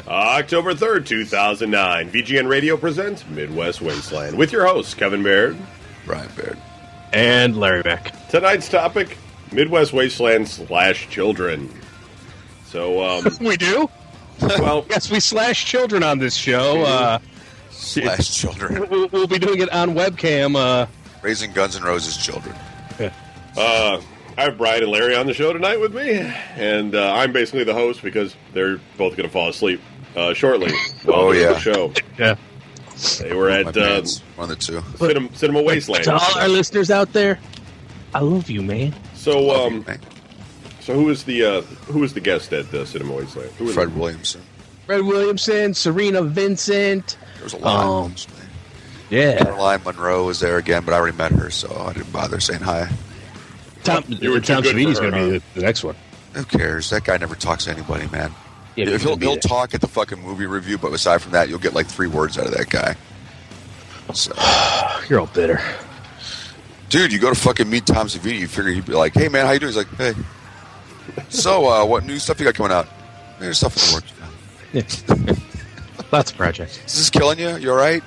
October 3rd, 2009. VGN Radio presents Midwest Wasteland with your hosts, Kevin Baird, Brian Baird, and Larry Beck. Tonight's topic, Midwest Wasteland / children. So, we do? Well, yes, we slash children on this show. / children. We'll be doing it on webcam. Raising Guns N' Roses children. I have Brian and Larry on the show tonight with me, and I'm basically the host because they're both going to fall asleep shortly while they're on the show. Yeah. They were at one of the two. Cinema Wasteland. To all our listeners out there, I love you, man. So, so who was the guest at Cinema Wasteland? Who was Fred Williamson. Fred Williamson, Serena Vincent. There was a lot of names. Yeah. Caroline Monroe was there again, but I already met her, so I didn't bother saying hi. Tom Savini's going to be the next one. Who cares? That guy never talks to anybody, man. Yeah, if he'll talk at the fucking movie review, but aside from that, you'll get like 3 words out of that guy. So, you're all bitter. Dude, you go to fucking meet Tom Savini, you figure he'd be like, hey, man, how you doing? He's like, hey. So, what new stuff you got coming out? There's stuff in the works. Yeah. Lots of projects. Is this killing you? You all right?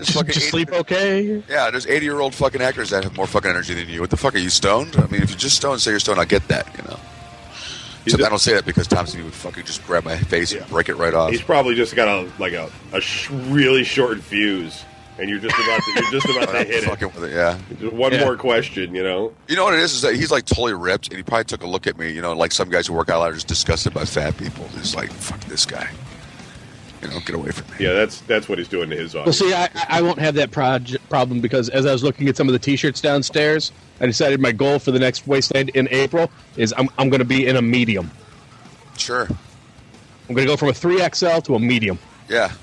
Just sleep okay? Yeah, there's 80-year-old fucking actors that have more fucking energy than you. What the fuck, are you stoned? I mean, if you're just stoned, say you're stoned, I get that, you know. So I don't say that because Tom Savini would fucking just grab my face and break it right off. He's probably just got a really short fuse, and you're just about to hit it. With it. Yeah. Just one more question, you know. You know what it is that he's like totally ripped, and he probably took a look at me, you know, like some guys who work out a lot are just disgusted by fat people. He's like, fuck this guy. You know, get away from me. Yeah, that's what he's doing to his audience. Well, see, I won't have that problem because as I was looking at some of the T-shirts downstairs, I decided my goal for the next Wasteland in April is I'm going to be in a medium. Sure. I'm going to go from a 3XL to a medium. Yeah,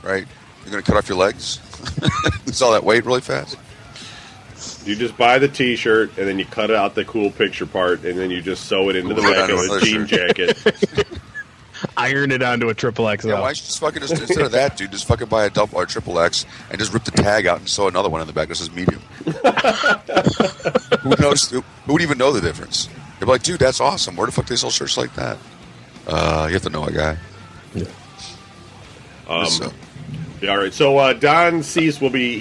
right. You're going to cut off your legs? Lose all that weight really fast? You just buy the T-shirt, and then you cut out the cool picture part, and then you just sew it into the back of a jean jacket. Iron it onto a triple XL. Yeah, why don't you just fucking instead of that, dude, just fucking buy a double or triple X and just rip the tag out and sew another one in the back that says medium. Who knows? Who would even know the difference? They'd be like, dude, that's awesome. Where the fuck do they sell shirts like that? You have to know a guy. Yeah. Yeah. All right. So Don Cease will be.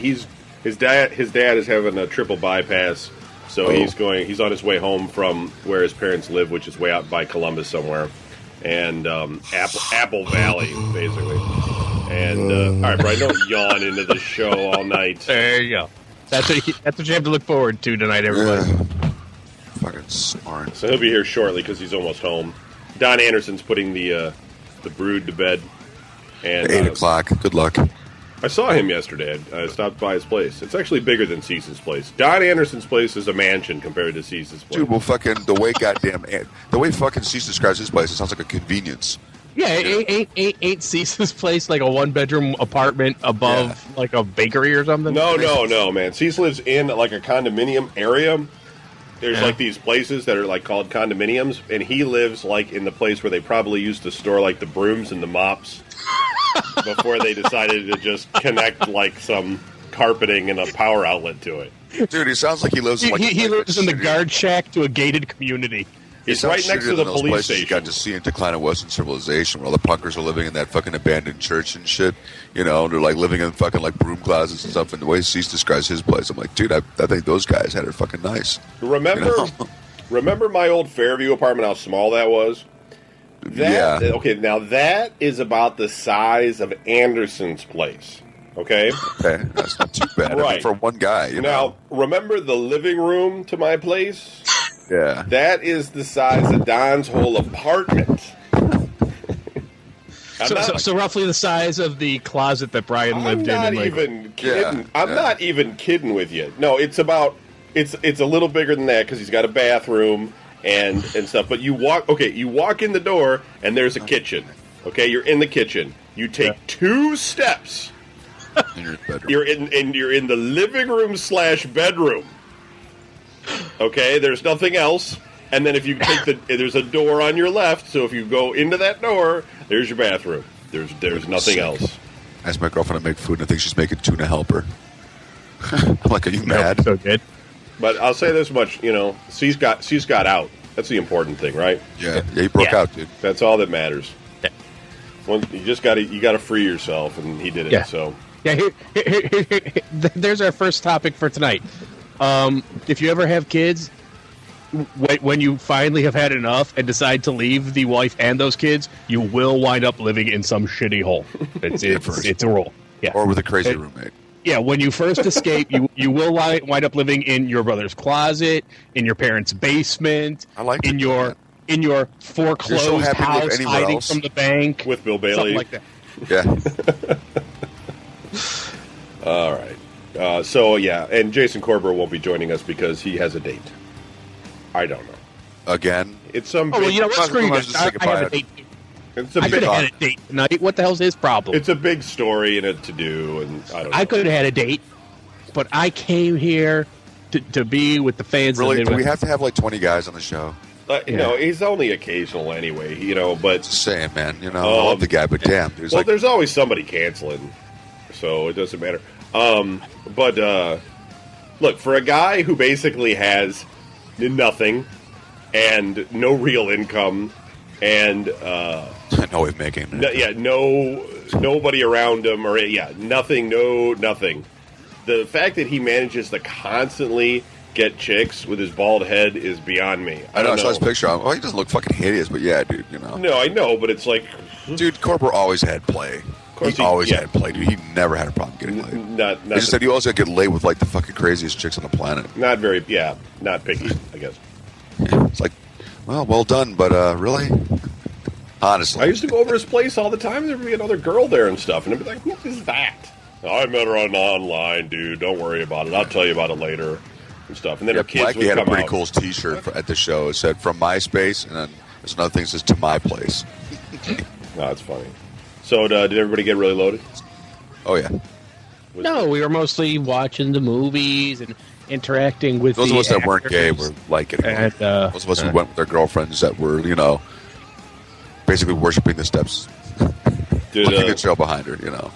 His dad is having a triple bypass, so he's on his way home from where his parents live, which is way out by Columbus somewhere. And Apple Valley, basically. And all right, Brian, don't yawn into the show all night. There you go. That's what you have to look forward to tonight, everybody. Yeah. Fucking smart. So he'll be here shortly because he's almost home. Don Anderson's putting the brood to bed. And 8 o'clock. Good luck. I saw him yesterday. I stopped by his place. It's actually bigger than Cease's place. Don Anderson's place is a mansion compared to Cease's place. Dude, well, fucking the way fucking Cease describes his place, it sounds like a convenience. Yeah, ain't Cease's place like a 1-bedroom apartment above like a bakery or something? No, man. Cease lives in like a condominium area. There's like these places that are like called condominiums, and he lives like in the place where they probably used to store like the brooms and the mops. Before they decided to just connect like some carpeting and a power outlet to it. Dude, he sounds like he lives in he lives in the guard shack to a gated community. He's right next to the police station. You got to see in Decline of Western Civilization, where all the punkers are living in that fucking abandoned church and shit. You know, they're like living in fucking like broom closets and stuff. And the way Cease describes his place, I'm like, dude, I think those guys had it fucking nice. Remember my old Fairview apartment? How small that was. Okay, now that is about the size of Anderson's place. Okay? Okay, that's not too bad. Right. I mean, for one guy, you know. Now, remember the living room to my place? Yeah. That is the size of Don's whole apartment. So roughly the size of the closet that Brian lived in. I'm not even kidding. I'm not even kidding with you. No, it's a little bigger than that because he's got a bathroom and stuff. But you walk in the door and there's a kitchen. Okay, you're in the kitchen. You take 2 steps. In your bedroom. You're in the living room / bedroom. Okay, there's nothing else. And then if you take there's a door on your left, so if you go into that door, there's your bathroom. There's nothing else. I asked my girlfriend to make food, and I think she's making tuna helper. I'm like, are you mad? So good. But I'll say this much, she's got out. That's the important thing, right? Yeah, he broke out, dude. That's all that matters. Yeah. You just got to free yourself, and he did it. Yeah. So Yeah, there's our first topic for tonight. If you ever have kids, when you finally have had enough and decide to leave the wife and those kids, you will wind up living in some shitty hole. It's a rule. Yeah. Or with a crazy roommate. Yeah, when you first escape, you will wind up living in your brother's closet, in your parents' basement, in your foreclosed house, hiding else. from the bank, with Bill Bailey, something like that. Yeah. All right. So yeah, and Jason Corber won't be joining us because he has a date. I don't know. Again? It's some. Oh well, you know what? Screw you Let's guys. just I have a date. It's a I big. could have had a date tonight. What the hell's his problem? It's a big story and a to do, and I don't know. I could have had a date, but I came here to be with the fans. Really? Do we have to have like 20 guys on the show? You know, he's only occasional anyway. You know, but Just saying, man. You know, I love the guy, but damn, dude. well, there's always somebody canceling, so it doesn't matter. But look, for a guy who basically has nothing and no real income and no way of making it. nobody around him or nothing. The fact that he manages to constantly get chicks with his bald head is beyond me. I know. I saw his picture. Oh, he doesn't look fucking hideous, but yeah, dude. You know. No, I know, but it's like, dude, Corber always had play. He always had play, dude. He never had a problem getting laid. Not He just said he always got to get laid with like the fucking craziest chicks on the planet. not picky, I guess. Yeah, it's like, well done, but really, honestly, I used to go over his place all the time. There'd be another girl there and stuff, and I'd be like, "Who is that?" I met her online, dude. Don't worry about it. I'll tell you about it later and stuff. And then her kids would Blackie had a come pretty out. cool T-shirt at the show. It said "From MySpace," and then there's another thing that says "To My Place." No, it's funny. So, did everybody get really loaded? Oh yeah, No, we were mostly watching the movies and interacting with those the of us that weren't gay actors. were like it. And, Those of us who went with their girlfriends that were, you know, basically worshiping the steps, looking at show behind her. You know,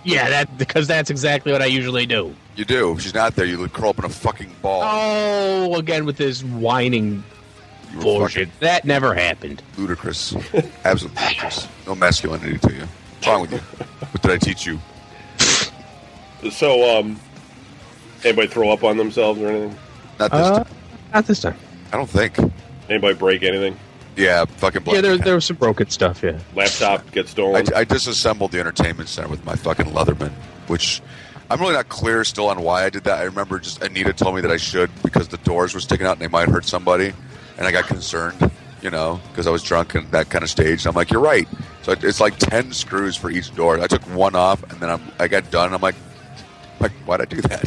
Yeah, because that's exactly what I usually do. you do. If she's not there, you curl up in a fucking ball. Oh, again with this whining You were bullshit. fucking That never happened. ludicrous, absolutely ludicrous. No masculinity to you. What's wrong with you? What did I teach you? So, anybody throw up on themselves or anything? Not this time. Not this time. I don't think. Anybody break anything? Yeah, fucking. Yeah, Black there was some broken stuff. Yeah. Laptop get stolen? I disassembled the entertainment center with my fucking Leatherman, which I'm really not clear still on why I did that. I remember just Anita told me that I should because the doors were sticking out and they might hurt somebody, and I got concerned, you know, because I was drunk and that kind of stage. And I'm like, you're right. So it's like 10 screws for each door. I took one off, and then I got done. And I'm like, why'd I do that?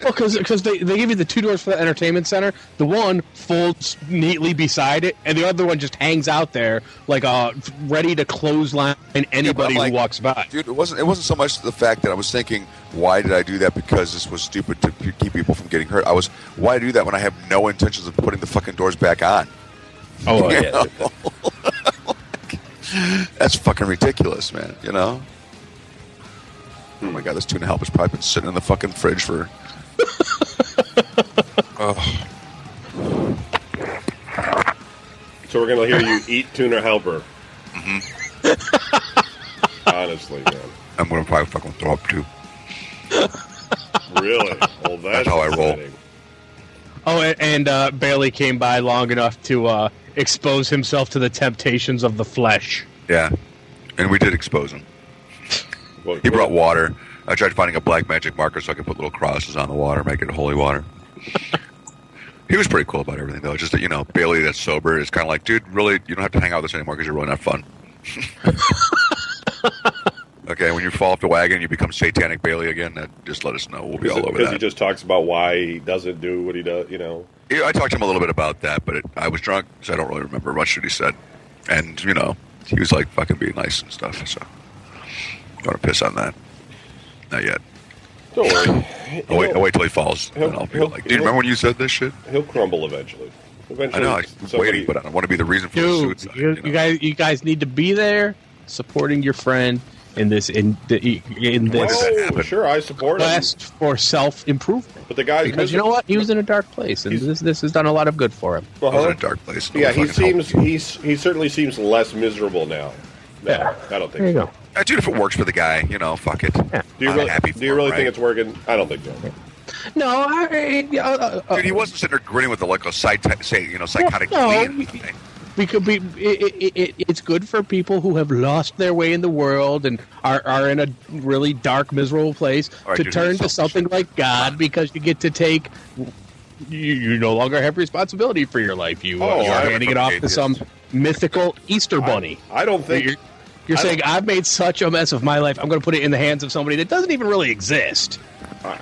Well, because they give you the two doors for the entertainment center. The one folds neatly beside it, and the other one just hangs out there like ready to clothesline anybody like, who walks by. Dude, it wasn't so much the fact that I was thinking, why did I do that? Because this was stupid to keep people from getting hurt. Why do that when I have no intentions of putting the fucking doors back on? Oh, You yeah. know? That's fucking ridiculous, man. You know? Oh my god, this tuna help has probably been sitting in the fucking fridge for. So we're going to hear you eat tuna helper. Honestly, man. I'm gonna probably fucking throw up too. Really? Well, that's how I roll. exciting. Oh, and Bailey came by long enough to expose himself to the temptations of the flesh. Yeah, and we did expose him. Well, He brought water. I tried finding a black magic marker so I could put little crosses on the water, make it holy water. He was pretty cool about everything, though. Just that, you know, Bailey that's sober is kind of like, dude, really, you don't have to hang out with us anymore because you're really not fun. Okay, when you fall off the wagon, you become satanic Bailey again. Just let us know. We'll be all over Because that. he just talks about why he doesn't do what he does, you know. Yeah, I talked to him a little bit about that, but I was drunk, so I don't really remember much that he said. And, you know, he was like fucking being nice and stuff, so I'm going to piss on that. Not yet. Don't worry. I'll wait till he falls, and I'll be like, do you remember when you said this shit? He'll crumble eventually. I know, I'm waiting, but I don't want to be the reason for the Dude, suicide. you guys need to be there supporting your friend. in this When did that this happen? Sure, I support him. quest for self-improvement. But the guy's Because you know what, he was in a dark place, and this has done a lot of good for him. I was in a dark place. Yeah, he Fucking seems help. he certainly seems less miserable now. No, Yeah. I don't think There you so. go. Dude, if it works for the guy, fuck it. Yeah. Do you I'm really, happy do you for really him, think right? it's working? I don't think so. No, Dude, he wasn't sitting there grinning with a psychotic no, glee in his face. it's good for people who have lost their way in the world and are in a really dark, miserable place All right, to dude, turn he's to something like God, because you get to take. You no longer have responsibility for your life. You're handing it off to some mythical Easter bunny. I don't think You're saying I've made such a mess of my life. I'm going to put it in the hands of somebody that doesn't even really exist,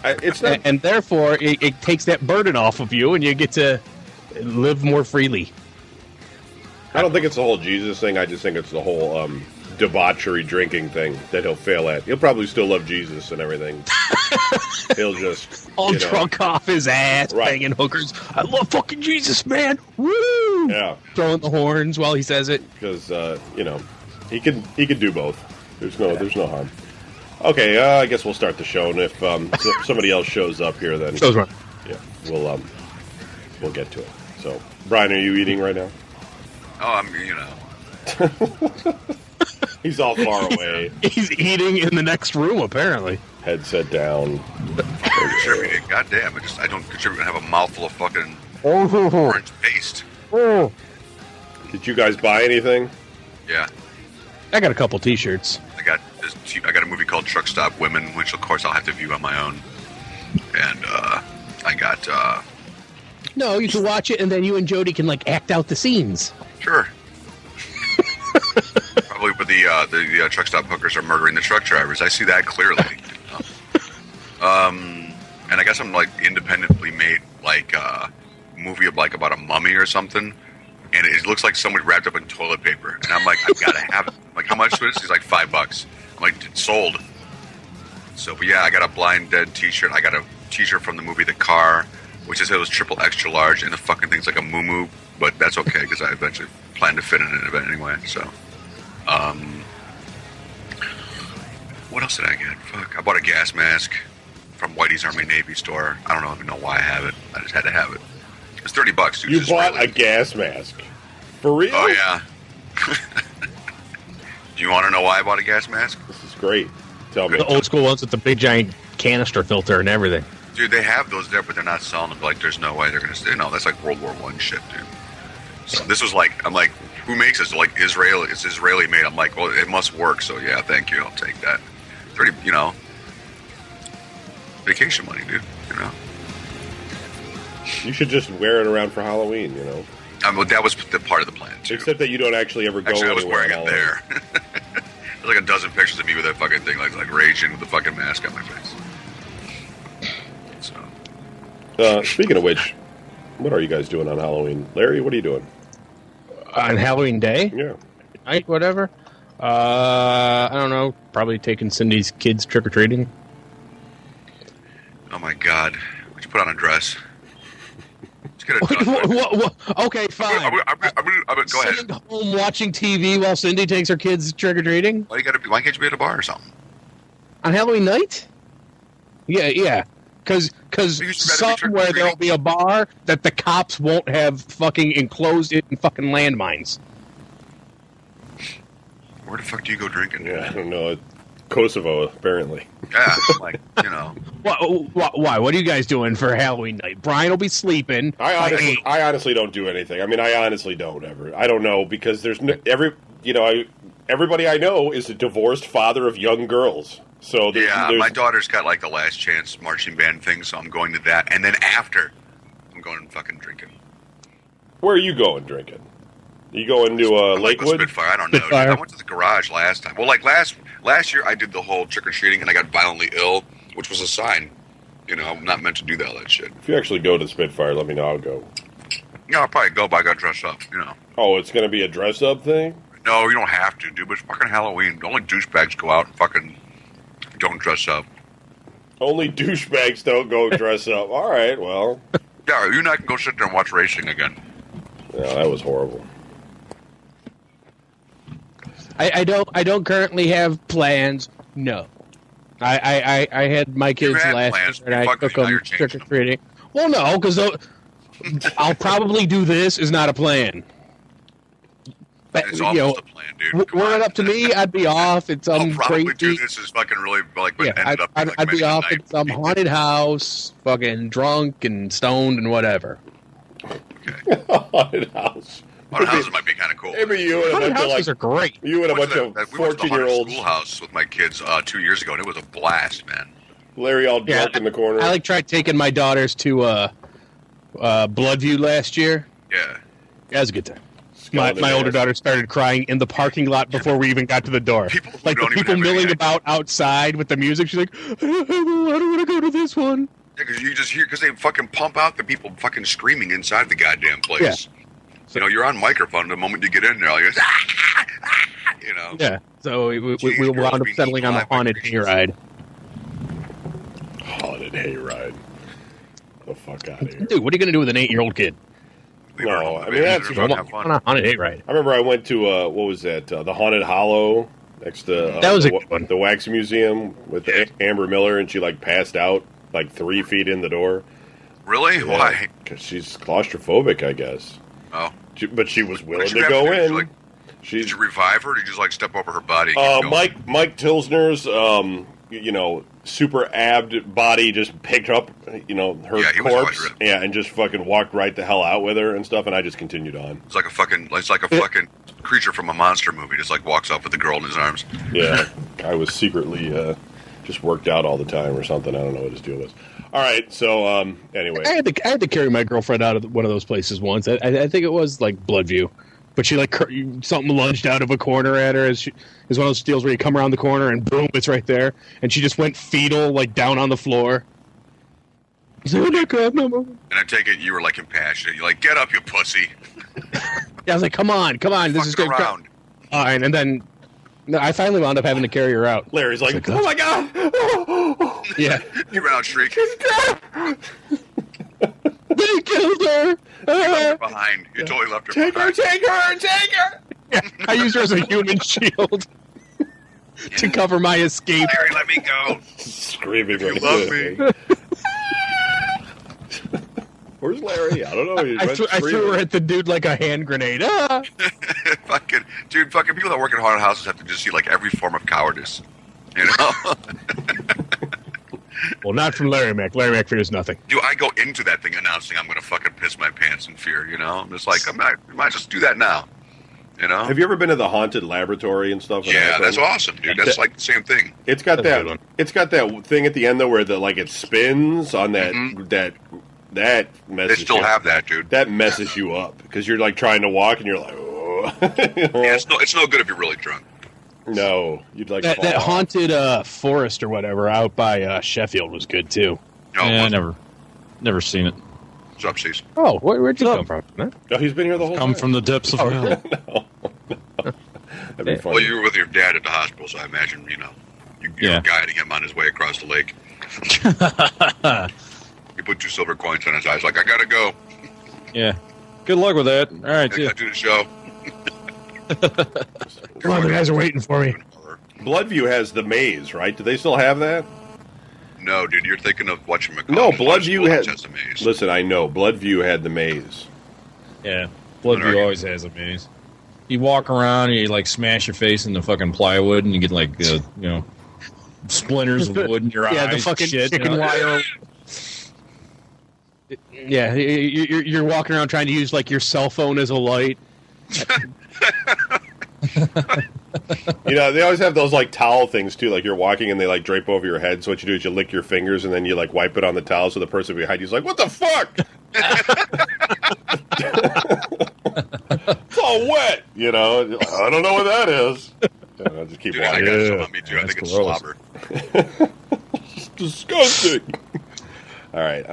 it's not. and therefore it takes that burden off of you, and you get to live more freely. I don't think it's the whole Jesus thing. I just think it's the whole debauchery drinking thing that he'll fail at. He'll probably still love Jesus and everything. He'll just All drunk off his ass, Right. banging hookers. I love fucking Jesus, man. Woo! Yeah, Throwing the horns while he says it. because he can do both. There's no harm. Okay, I guess we'll start the show, and if somebody else shows up here, then Show's run. yeah, we'll get to it. So, Brian, are you eating right now? Oh, He's all far away. He's eating in the next room, apparently. Headset down. contributing. Goddamn, I don't contribute and have a mouthful of fucking Oh, orange paste. Did you guys buy anything? Yeah. I got a couple T-shirts. I got a movie called Truck Stop Women, which of course I'll have to view on my own. And I got No, you can watch it, and then you and Jody can act out the scenes. sure. Probably where the truck stop hookers are murdering the truck drivers. I see that clearly. And I guess I'm independently made movie of about a mummy or something, and it looks like somebody wrapped up in toilet paper. And I'm like, I've got to have it. I'm like, how much is it? He's like $5. I'm like, it's sold. So, but yeah, I got a Blind Dead T-shirt. I got a T-shirt from the movie The Car, which I said was triple extra large, and the fucking thing's like a moo-moo, but that's okay because I eventually plan to fit in an event anyway. So, what else did I get? Fuck, I bought a gas mask from Whitey's Army Navy store. I don't even know why I have it. I just had to have it. It's $30, dude. You It's bought really- a gas mask. For real? Oh yeah. Do you want to know why I bought a gas mask? This is great. Tell me. The old school ones with the big giant canister filter and everything. Dude, they have those there, but they're not selling them. There's no way they're gonna stay. No, that's like World War I shit, dude. So this was I'm like, who makes this? Israel. It's Israeli made. I'm like, well, it must work. So yeah, thank you. I'll take that. 30, vacation money, dude. You should just wear it around for Halloween, Well, that was the part of the plan too. Except that you don't actually ever go Actually, I was anywhere wearing on it Halloween. there. There's a dozen pictures of me with that fucking thing, like raging with the fucking mask on my face. So, Speaking of which, what are you guys doing on Halloween? Larry, what are you doing? On Halloween Day? Yeah. Night, whatever. I don't know. Probably taking Cindy's kids trick-or-treating. oh my god, would you put on a dress? Let's get it done. Okay, fine. Go ahead. Sitting home watching TV while Cindy takes her kids trick-or-treating? Why can't you be at a bar or something? On Halloween night? Yeah. Because You should rather be somewhere trick-or-treating. there'll be a bar that the cops won't have fucking enclosed in fucking landmines. Where the fuck do you go drinking? Yeah, I don't know. Kosovo, apparently. Yeah, Why? What are you guys doing for Halloween night? Brian will be sleeping. I honestly don't do anything. I mean, I honestly don't ever. I don't know because there's everybody I know is a divorced father of young girls. So there's my daughter's got the last chance marching band thing, so I'm going to that, and then after, I'm going fucking drinking. Where are you going drinking? You going to I might go Lakewood? Spitfire. I don't know. Dude. Spitfire. I went to the garage last time. Well, last year I did the whole trick or treating, and I got violently ill, which was a sign. I'm not meant to do all that shit. If you actually go to Spitfire, let me know. I'll go. Yeah, I'll probably go, but I got dressed up. Oh, it's going to be a dress-up thing? No, you don't have to, dude. But it's fucking Halloween. Only douchebags go out and fucking don't dress up. Only douchebags don't go dress up. All right, well. Yeah, you and I can go sit there and watch racing again. Yeah, that was horrible. I don't currently have plans. No. I had my kids last year, and I took them trick or treating. Well, no, because I'll probably do this is not a plan. But, it's almost a plan, dude. Were it up to me, I'd be off at some I'll probably crazy. do this is fucking really like, but ended up. I'd be off at some haunted house, fucking drunk and stoned and whatever. Okay. Haunted house. Haunted houses might be kind of cool. Maybe you and a Haunted bunch of houses are great. you and a bunch of we went to the 14-year-olds. schoolhouse with my kids 2 years ago, and it was a blast, man. Larry all drunk in the corner. I tried taking my daughters to Bloodview last year. Yeah. That was a good time. My older daughter started crying in the parking lot before we even got to the door. People like the people milling about outside with the music. She's like, I don't want to go to this one. Yeah, because you just hear, because they fucking pump out the people fucking screaming inside the goddamn place. Yeah. You know, you're on microphone the moment you get in there. All you go, you know. Yeah. So we wound up settling on a haunted hayride. Haunted hayride. The fuck out of here. Dude, what are you going to do with an 8-year-old kid? No, I mean, that's on a haunted hayride. I remember I went to what was that? The Haunted Hollow next to that was a good one. The Wax Museum with Amber Miller, and she like passed out like 3 feet in the door. Really? Yeah, Why? Because she's claustrophobic, I guess. Oh, But she was willing What'd you to have go to do? in. Did you revive her? Or did you just like step over her body? and keep going? Mike Tilsner's super abbed body just picked up her Yeah, he was corpse, always ripped. and just fucking walked right the hell out with her and stuff, and I just continued on. It's like a fucking creature from a monster movie. Just like walks up with the girl in his arms. Yeah, I was secretly just worked out all the time or something. I don't know what his deal was. All right, so anyway, I had to carry my girlfriend out of one of those places once. I think it was like Bloodview, but she like something lunged out of a corner at her. As one of those deals where you come around the corner and boom, it's right there, and she just went fetal like down on the floor. I said, "Oh my god, no!" And I take it you were like impassioned. You're like, "Get up, you pussy!" Yeah, I was like, "Come on, this is good." Around. Fine, and then I finally wound up having to carry her out. Larry's like, "Oh my god!" Yeah, You ran out shrieking. they killed her. You left her behind. You totally left her behind. Take her! Yeah, I used her as a human shield to cover my escape. Larry, let me go. Screaming You like love this. me. Where's Larry? I don't know. He I went threw her screaming. at the dude like a hand grenade. Ah! fucking people that work in haunted houses have to just see like every form of cowardice. You know? Well, not from Larry Mack. Larry Mack fears nothing. Dude, I go into that thing announcing I'm going to fucking piss my pants in fear, you know? I'm just like, I might just do that now, you know? Have you ever been to the haunted laboratory and stuff? Yeah, that's awesome, dude. That's like the same thing. It's got That's a good one. It's got that thing at the end though, where it spins on that that messes. They still you, have that, dude. that messes you up because you're like trying to walk and you're like, oh. You know? Yeah, it's no good if you're really drunk. No, you'd like That fall off. haunted forest or whatever out by Sheffield was good too. No, Yeah, never seen it. What's up, Cease? Oh, where'd you come from? Huh? No, he's been here the whole Come time. from the depths of hell. That'd be funny. Well, you were with your dad at the hospital, so I imagine, you were Yeah. guiding him on his way across the lake. You put 2 silver coins on his eyes, like, I gotta go. Yeah. Good luck with that. All right, I yeah. gotta do the show. Come on, the guys are waiting for me. Bloodview has the maze, right? Do they still have that? No, dude, you're thinking of whatchamacallit. No, Bloodview has has. a maze. Listen, I know Bloodview had the maze. Yeah. Bloodview always has a maze. You walk around and you like smash your face into fucking plywood and you get like splinters of wood in your eyes. Yeah, the and fucking shit, chicken you know? wire. Yeah, you're walking around trying to use like your cell phone as a light. They always have those like towel things too. Like you're walking and they like drape over your head. So what you do is you lick your fingers and then you like wipe it on the towel. So the person behind you's like, "What the fuck?" It's all wet. I don't know what that is. I'll just keep Dude, I walking. got some on me, too. I That's think it's gross. slobber. It's disgusting. All right.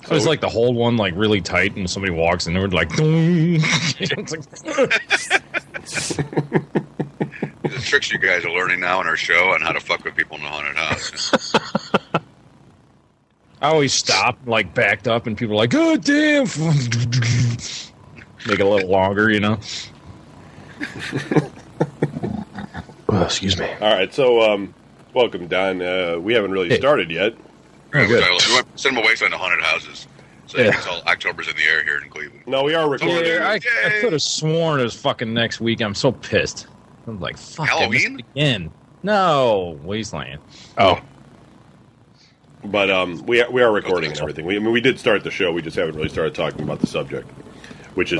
So it's like to hold one like really tight and somebody walks in there with like, it's like The tricks you guys are learning now in our show on how to fuck with people in the haunted house. I always stop, like backed up, and people are like, "Oh damn!" Make it a little longer, you know. excuse me. All right, so welcome, Don. We haven't really started yet. We good. went Cinema Wasteland to 100 houses. So it's all October's in the air here in Cleveland. No, we are recording. Yeah, I could have sworn it was fucking next week. I'm so pissed. I'm like, fuck, Halloween? I missed it again. No, Wasteland. Oh. But we are recording and everything. We did start the show. We just haven't really started talking about the subject, which is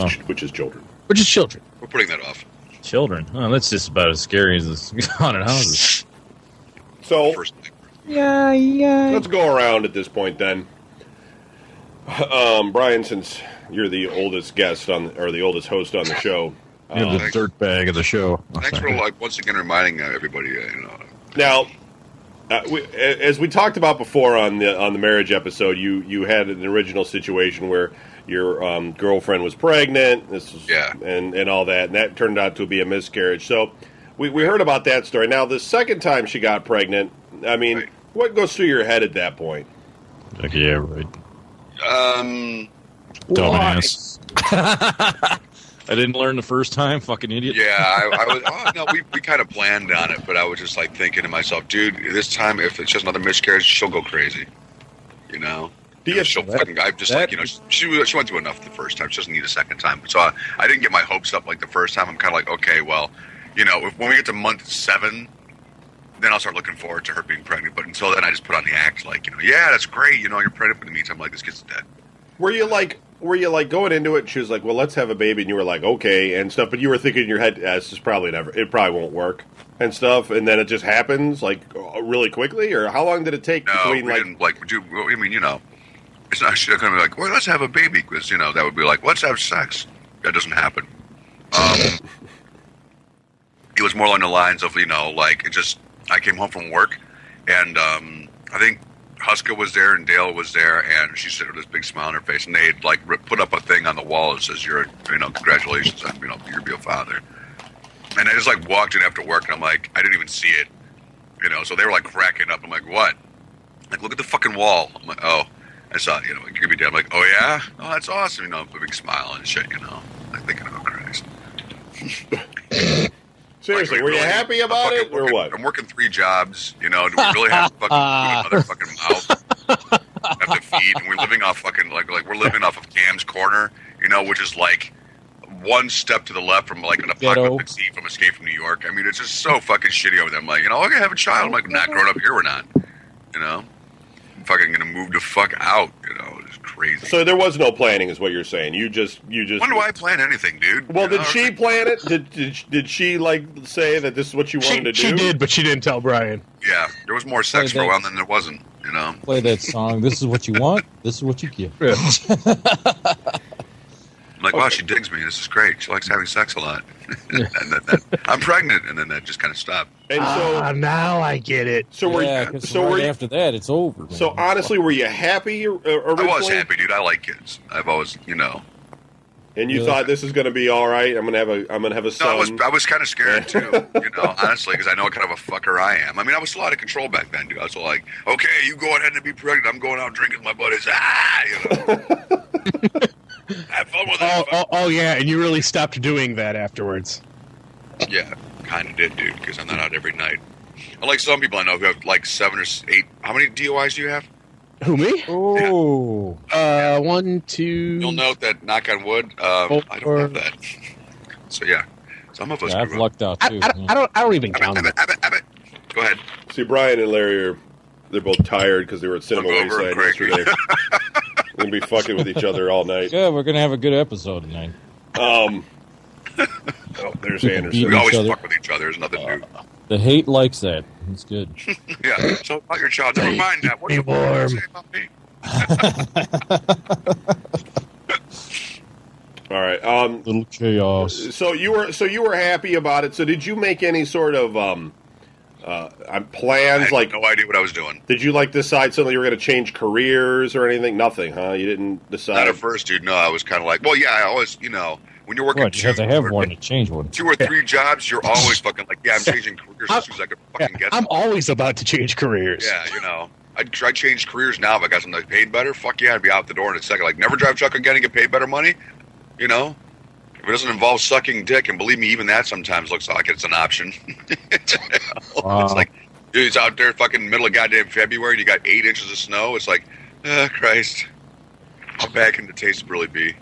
children. Which is children. We're putting that off. Children. Oh, that's just about as scary as the haunted houses. So First thing. Yeah. let's go around at this point then. Brian, since you're the oldest guest or the oldest host on the show, You're the dirtbag of the show. Thanks for once again reminding everybody. now. As we talked about before on the marriage episode, you had an original situation where your girlfriend was pregnant. This was, and all that, and that turned out to be a miscarriage. So we heard about that story. Now the second time she got pregnant, I mean, what goes through your head at that point? Like, yeah, right. Dumbass. I didn't learn the first time, fucking idiot. Yeah, I was. Oh no, we kind of planned on it, but I was just like thinking to myself, dude, this time if it's just another miscarriage, she'll go crazy. You know. She'll fucking. I'm just like, you know, she went through enough the first time. She doesn't need a second time. So I didn't get my hopes up like the first time. I'm kind of like, okay, well, you know, when we get to month 7, then I'll start looking forward to her being pregnant. But until then, I just put on the act, like, you know, yeah, that's great. You know, you're pregnant. But in the meantime, like, this kid's dead. Were you like going into it? And she was like, "Well, let's have a baby," and you were like, "Okay," and stuff. But you were thinking in your head, "This is probably never. It probably won't work," and stuff. And then it just happens, like really quickly. Or how long did it take between dude, I mean, you know, it's not going to be like, well, let's have a baby, because, you know, that would be like, let's have sex. That doesn't happen. It was more along the lines of, you know, like, I came home from work, and I think Huska was there and Dale was there, and she said with this big smile on her face, and they had, like, put up a thing on the wall that says, congratulations on, you're being a father. And I just, like, walked in after work, and I'm like, I didn't even see it. You know, so they were, like, cracking up. I'm like, what? Like, look at the fucking wall. I'm like, oh. I saw it, you know, you're gonna be dead. I'm like, oh yeah? Oh, that's awesome, you know, a big smile and shit, you know. I'm thinking, oh Christ. Seriously, like, were you happy about it, or what? I'm working 3 jobs, you know, do we really have to fucking another fucking mouth? Have to feed, and we're living off fucking, like we're living off of Cam's Corner, you know, which is like one step to the left from like an apocalyptic scene from Escape from New York. I mean, it's just so fucking shitty over there. I'm like, you know, I'm gonna have a child. I'm like, not growing up here, we're not, you know. Fucking gonna move the fuck out, you know. It's crazy. So there was no planning, is what you're saying. You just. When do I plan anything, dude? Well, did she plan it? Did she like say that this is what you wanted to do? She did, but she didn't tell Brian. Yeah, there was more sex for a while than there wasn't. You know. Play that song. This is what you want. This is what you get. Yeah. I'm like, wow, she digs me. This is great. She likes having sex a lot. And then I'm pregnant, and then that just kind of stopped. And so now I get it. So after that, it's over. Man. So honestly, were you happy originally? I was happy, dude. I like kids. I've always, you know. And you thought this is going to be all right. I'm gonna have a son. No, I was kind of scared too. You know, honestly, because I know what kind of a fucker I am. I mean, I was still out of control back then, dude. I was like, okay, you go ahead and be pregnant. I'm going out drinking with my buddies. You know. Have fun with that. Oh, yeah, and you really stopped doing that afterwards. Yeah, kind of did, dude, because I'm not out every night. Unlike some people I know who have like 7 or 8. How many DUIs do you have? Who, me? Oh. 1, 2. You'll note that, knock on wood, I don't have that. So, yeah. Some of us I've lucked out, too. I don't even count them. Go ahead. See, Brian and Larry they're both tired because they were at Cinema Wasteland yesterday. We're going to be fucking with each other all night. Yeah, we're going to have a good episode tonight. Oh, there's Anderson. We always fuck with each other. There's nothing new. The hate likes that. It's good. Yeah. So about your child, never mind that. What do you say about me? All right. Little chaos. So you were happy about it. So did you make any sort of plans? I had no idea what I was doing. Did you decide suddenly you were going to change careers or anything? Nothing, huh? You didn't decide. Not at first, dude. No, I was kind of like, well, yeah. I always, you know, when you're working you have to have one to change one. 2 or 3 jobs, you're always fucking like, yeah, I'm changing careers as soon as I can fucking get. I'm always about to change careers. Yeah, you know. I change careers now if I got something paid better. Fuck yeah, I'd be out the door in a second. Like, never drive truck again and get paid better money. You know, If it doesn't involve sucking dick, and believe me, even that sometimes looks like it's an option. Wow. It's like, dude, it's out there fucking middle of goddamn February, and you got 8 inches of snow. It's like, Christ. How bad can the taste really be?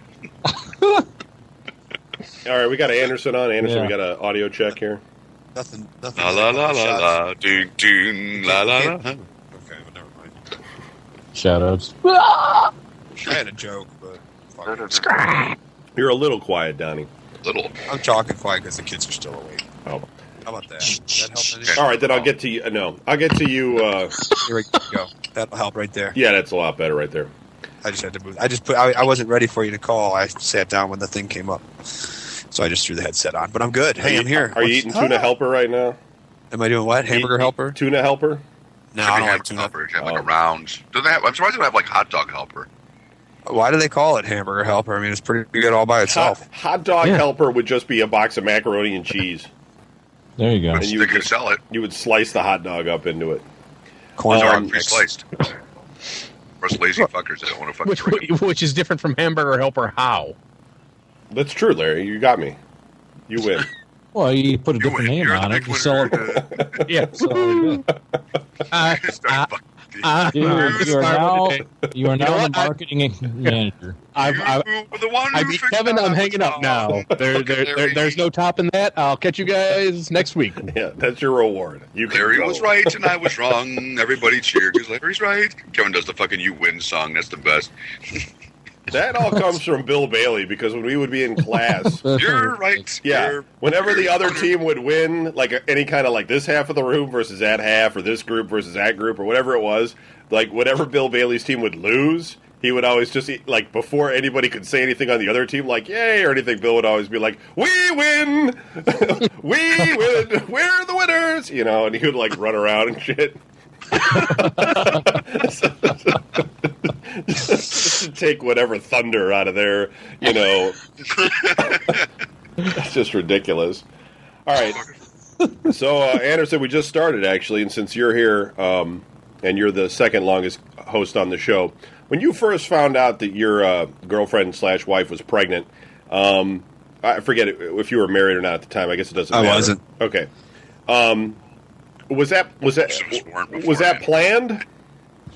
All right, we got Anderson on. Anderson, Yeah. we got an audio check here. Nothing. La la la la la, doon doon, la la la. Okay, but never mind. Shoutouts. I had a joke, but fuck it. You're a little quiet, Donnie. Little. I'm talking quiet because the kids are still awake. Oh. How about that? That help any? All right, then I'll get to you. No, I'll get to you. Here we go. That'll help right there. Yeah, that's a lot better right there. I just had to move. I wasn't ready for you to call. I sat down when the thing came up, so I just threw the headset on. But I'm good. Hey, I'm here. Are you eating tuna helper right now? Am I doing what? Hamburger helper? Tuna helper? No, I don't like Have tuna. helper. You have like a round. Do they have? I'm surprised they don't have like hot dog helper. Why do they call it hamburger helper? I mean, it's pretty good all by itself. Hot dog Yeah. helper would just be a box of macaroni and cheese. There you go. And But you they would can just- sell it. You would slice the hot dog up into it. Corn Those are dog mix. pre-sliced. For us lazy fuckers that don't want to fucking drink it. Which is different from hamburger helper. How? That's true, Larry. You got me. You win. Well, you put a different win. name You're on the it. big You sell winner. it. Yeah. Sell it again. Start fucking- Dude, you are now know the what? marketing manager. Um, You were the one I who mean, figured Kevin, out I'm what's hanging up wrong. now. There's no topping that. I'll catch you guys next week. Yeah, that's your reward. You can Larry go. was right and I was wrong. Everybody cheered because Larry's right. Kevin does the fucking "You Win" song. That's the best. That all comes from Bill Bailey because when we would be in class, You're right. yeah, You're- whenever the you're- other team would win, like any kind of like this half of the room versus that half, or this group versus that group, or whatever it was, like whenever Bill Bailey's team would lose, he would always just like before anybody could say anything on the other team, like "yay" or anything, Bill would always be like, "We win, we win, we're the winners," you know, and he would like run around and shit. Just to take whatever thunder out of there, you know. It's just ridiculous. All right. So, Anderson, we just started, actually, and since you're here, and you're the second longest host on the show, when you first found out that your girlfriend/wife was pregnant, I forget if you were married or not at the time. I guess it doesn't matter. I wasn't. Okay. Was that planned?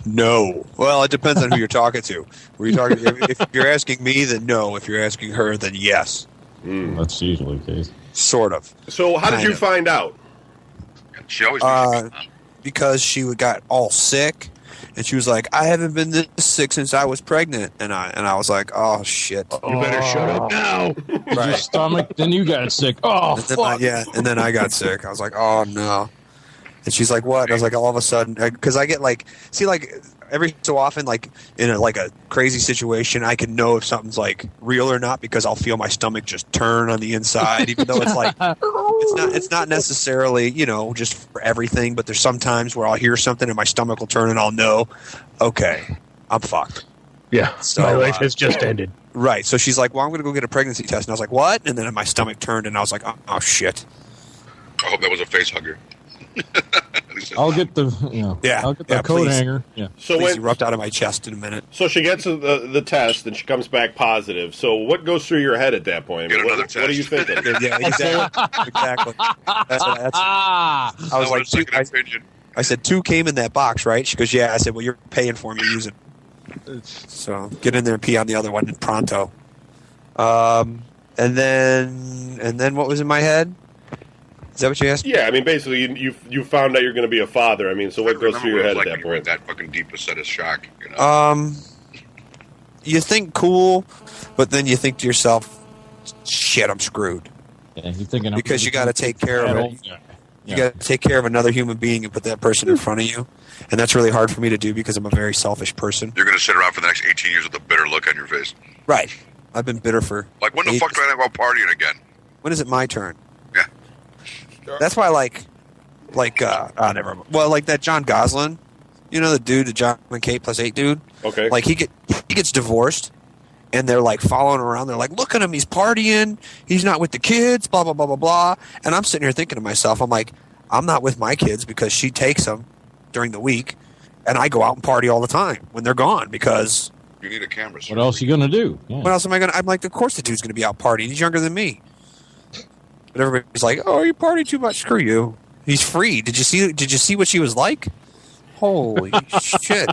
No. Well, it depends on who you're talking to. Were you talking? If you're asking me, then no. If you're asking her, then yes. That's usually the case. Sort of. So how did Kind you of. find out? She always makes me laugh. Because she got all sick, and she was like, "I haven't been this sick since I was pregnant," and I was like, "Oh shit!" You better shut up now. Your Right. stomach, then you got sick. Oh, And then fuck. and then I got sick. I was like, "Oh no!" And she's like, "What?" And I was like, all of a sudden, because I get like, every so often, like in a crazy situation, I can know if something's like real or not because I'll feel my stomach just turn on the inside, even though it's like it's not necessarily just for everything, but there's some times where I'll hear something and my stomach will turn and I'll know, okay, I'm fucked. Yeah. So, My life has just ended. Right. So she's like, "Well, I'm going to go get a pregnancy test," and I was like, "What?" And then my stomach turned and I was like, "Oh shit." I hope that was a face hugger. At least it's I'll not. get the Yeah, I'll get the yeah, coat please. hanger. Yeah. So Please when erupt out of my chest in a minute. so she gets the test and she comes back positive. So what goes through your head at that point? I mean, Get another what are you test. thinking? Yeah, exactly. That's I was I like, want a second opinion. I said, 2 came in that box, right? She goes, "Yeah." I said, "Well, you're paying for me to use it. So get in there and pee on the other one pronto." And then what was in my head? Is that what you asked? Yeah, I mean, basically, you found out you're going to be a father. I mean, so what goes through your head at that When you were in point? that fucking deepest set of shock. You know? You think cool, but then you think to yourself, "Shit, I'm screwed." Yeah, you're thinking Because you got to take care of it. Yeah. You got to take care of another human being and put that person in front of you, and that's really hard for me to do because I'm a very selfish person. You're going to sit around for the next 18 years with a bitter look on your face. Right. I've been bitter for. Like, when the ages. fuck do I go partying again? When is it my turn? Yeah. That's why, never mind. Well, like that John Goslin, the dude, the John and Kate plus 8 dude. Okay. Like he gets divorced, and they're like following around. They're like, "Look at him, he's partying. He's not with the kids." Blah blah blah blah blah. And I'm sitting here thinking to myself, I'm like, I'm not with my kids because she takes them during the week, and I go out and party all the time when they're gone because You need a camera. What else you gonna do? Yeah. What else am I gonna? I'm like, of course the dude's gonna be out partying. He's younger than me. But everybody's like, "Oh, you party too much. Screw you." He's free. Did you see what she was like? Holy shit!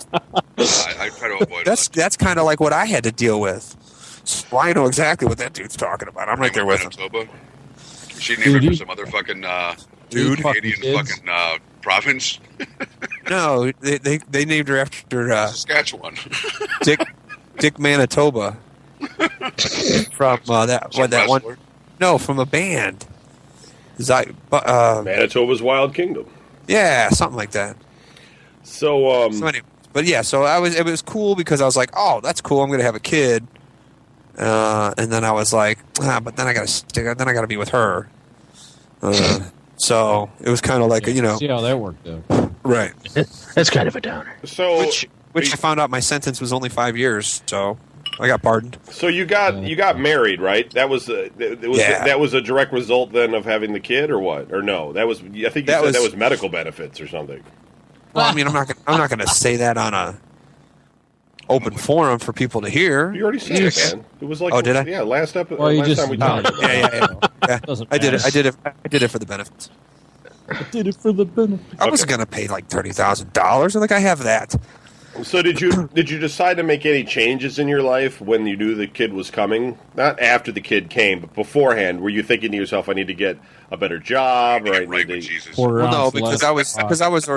I try to avoid That's kind of like what I had to deal with. So I know exactly what that dude's talking about. I'm right there with him. Manitoba. She named it for some other fucking Dude, Canadian kids. fucking province. No, they named her after Saskatchewan. Dick Manitoba from that Some that one. wrestler. No, from a band. Manitoba's Wild Kingdom. Yeah, something like that. So, So anyway, but yeah, so it was cool because I was like, oh, that's cool. I'm gonna have a kid, and then I was like, but then I gotta be with her. So it was kind of like See how that worked out. right. That's kind of a downer. so Which I found out my sentence was only 5 years, so I got pardoned. So you got married, right? That was Yeah. that was a direct result then of having the kid, or what? Or no? That was I think you said that was medical benefits or something. Well, I mean, I'm not gonna say that on a open forum for people to hear. You already said it, man. It was like Oh, did I? Yeah, last episode. Well, you last just time we talked. Yeah. Doesn't I did it. matter. I did it for the benefits. I did it for the benefit. I wasn't gonna pay like $30,000. Like I have that. So did you decide to make any changes in your life when you knew the kid was coming? Not after the kid came, but beforehand. Were you thinking to yourself, "I need to get a better job," or "I Get right need with to"? Jesus. Well, no, because I was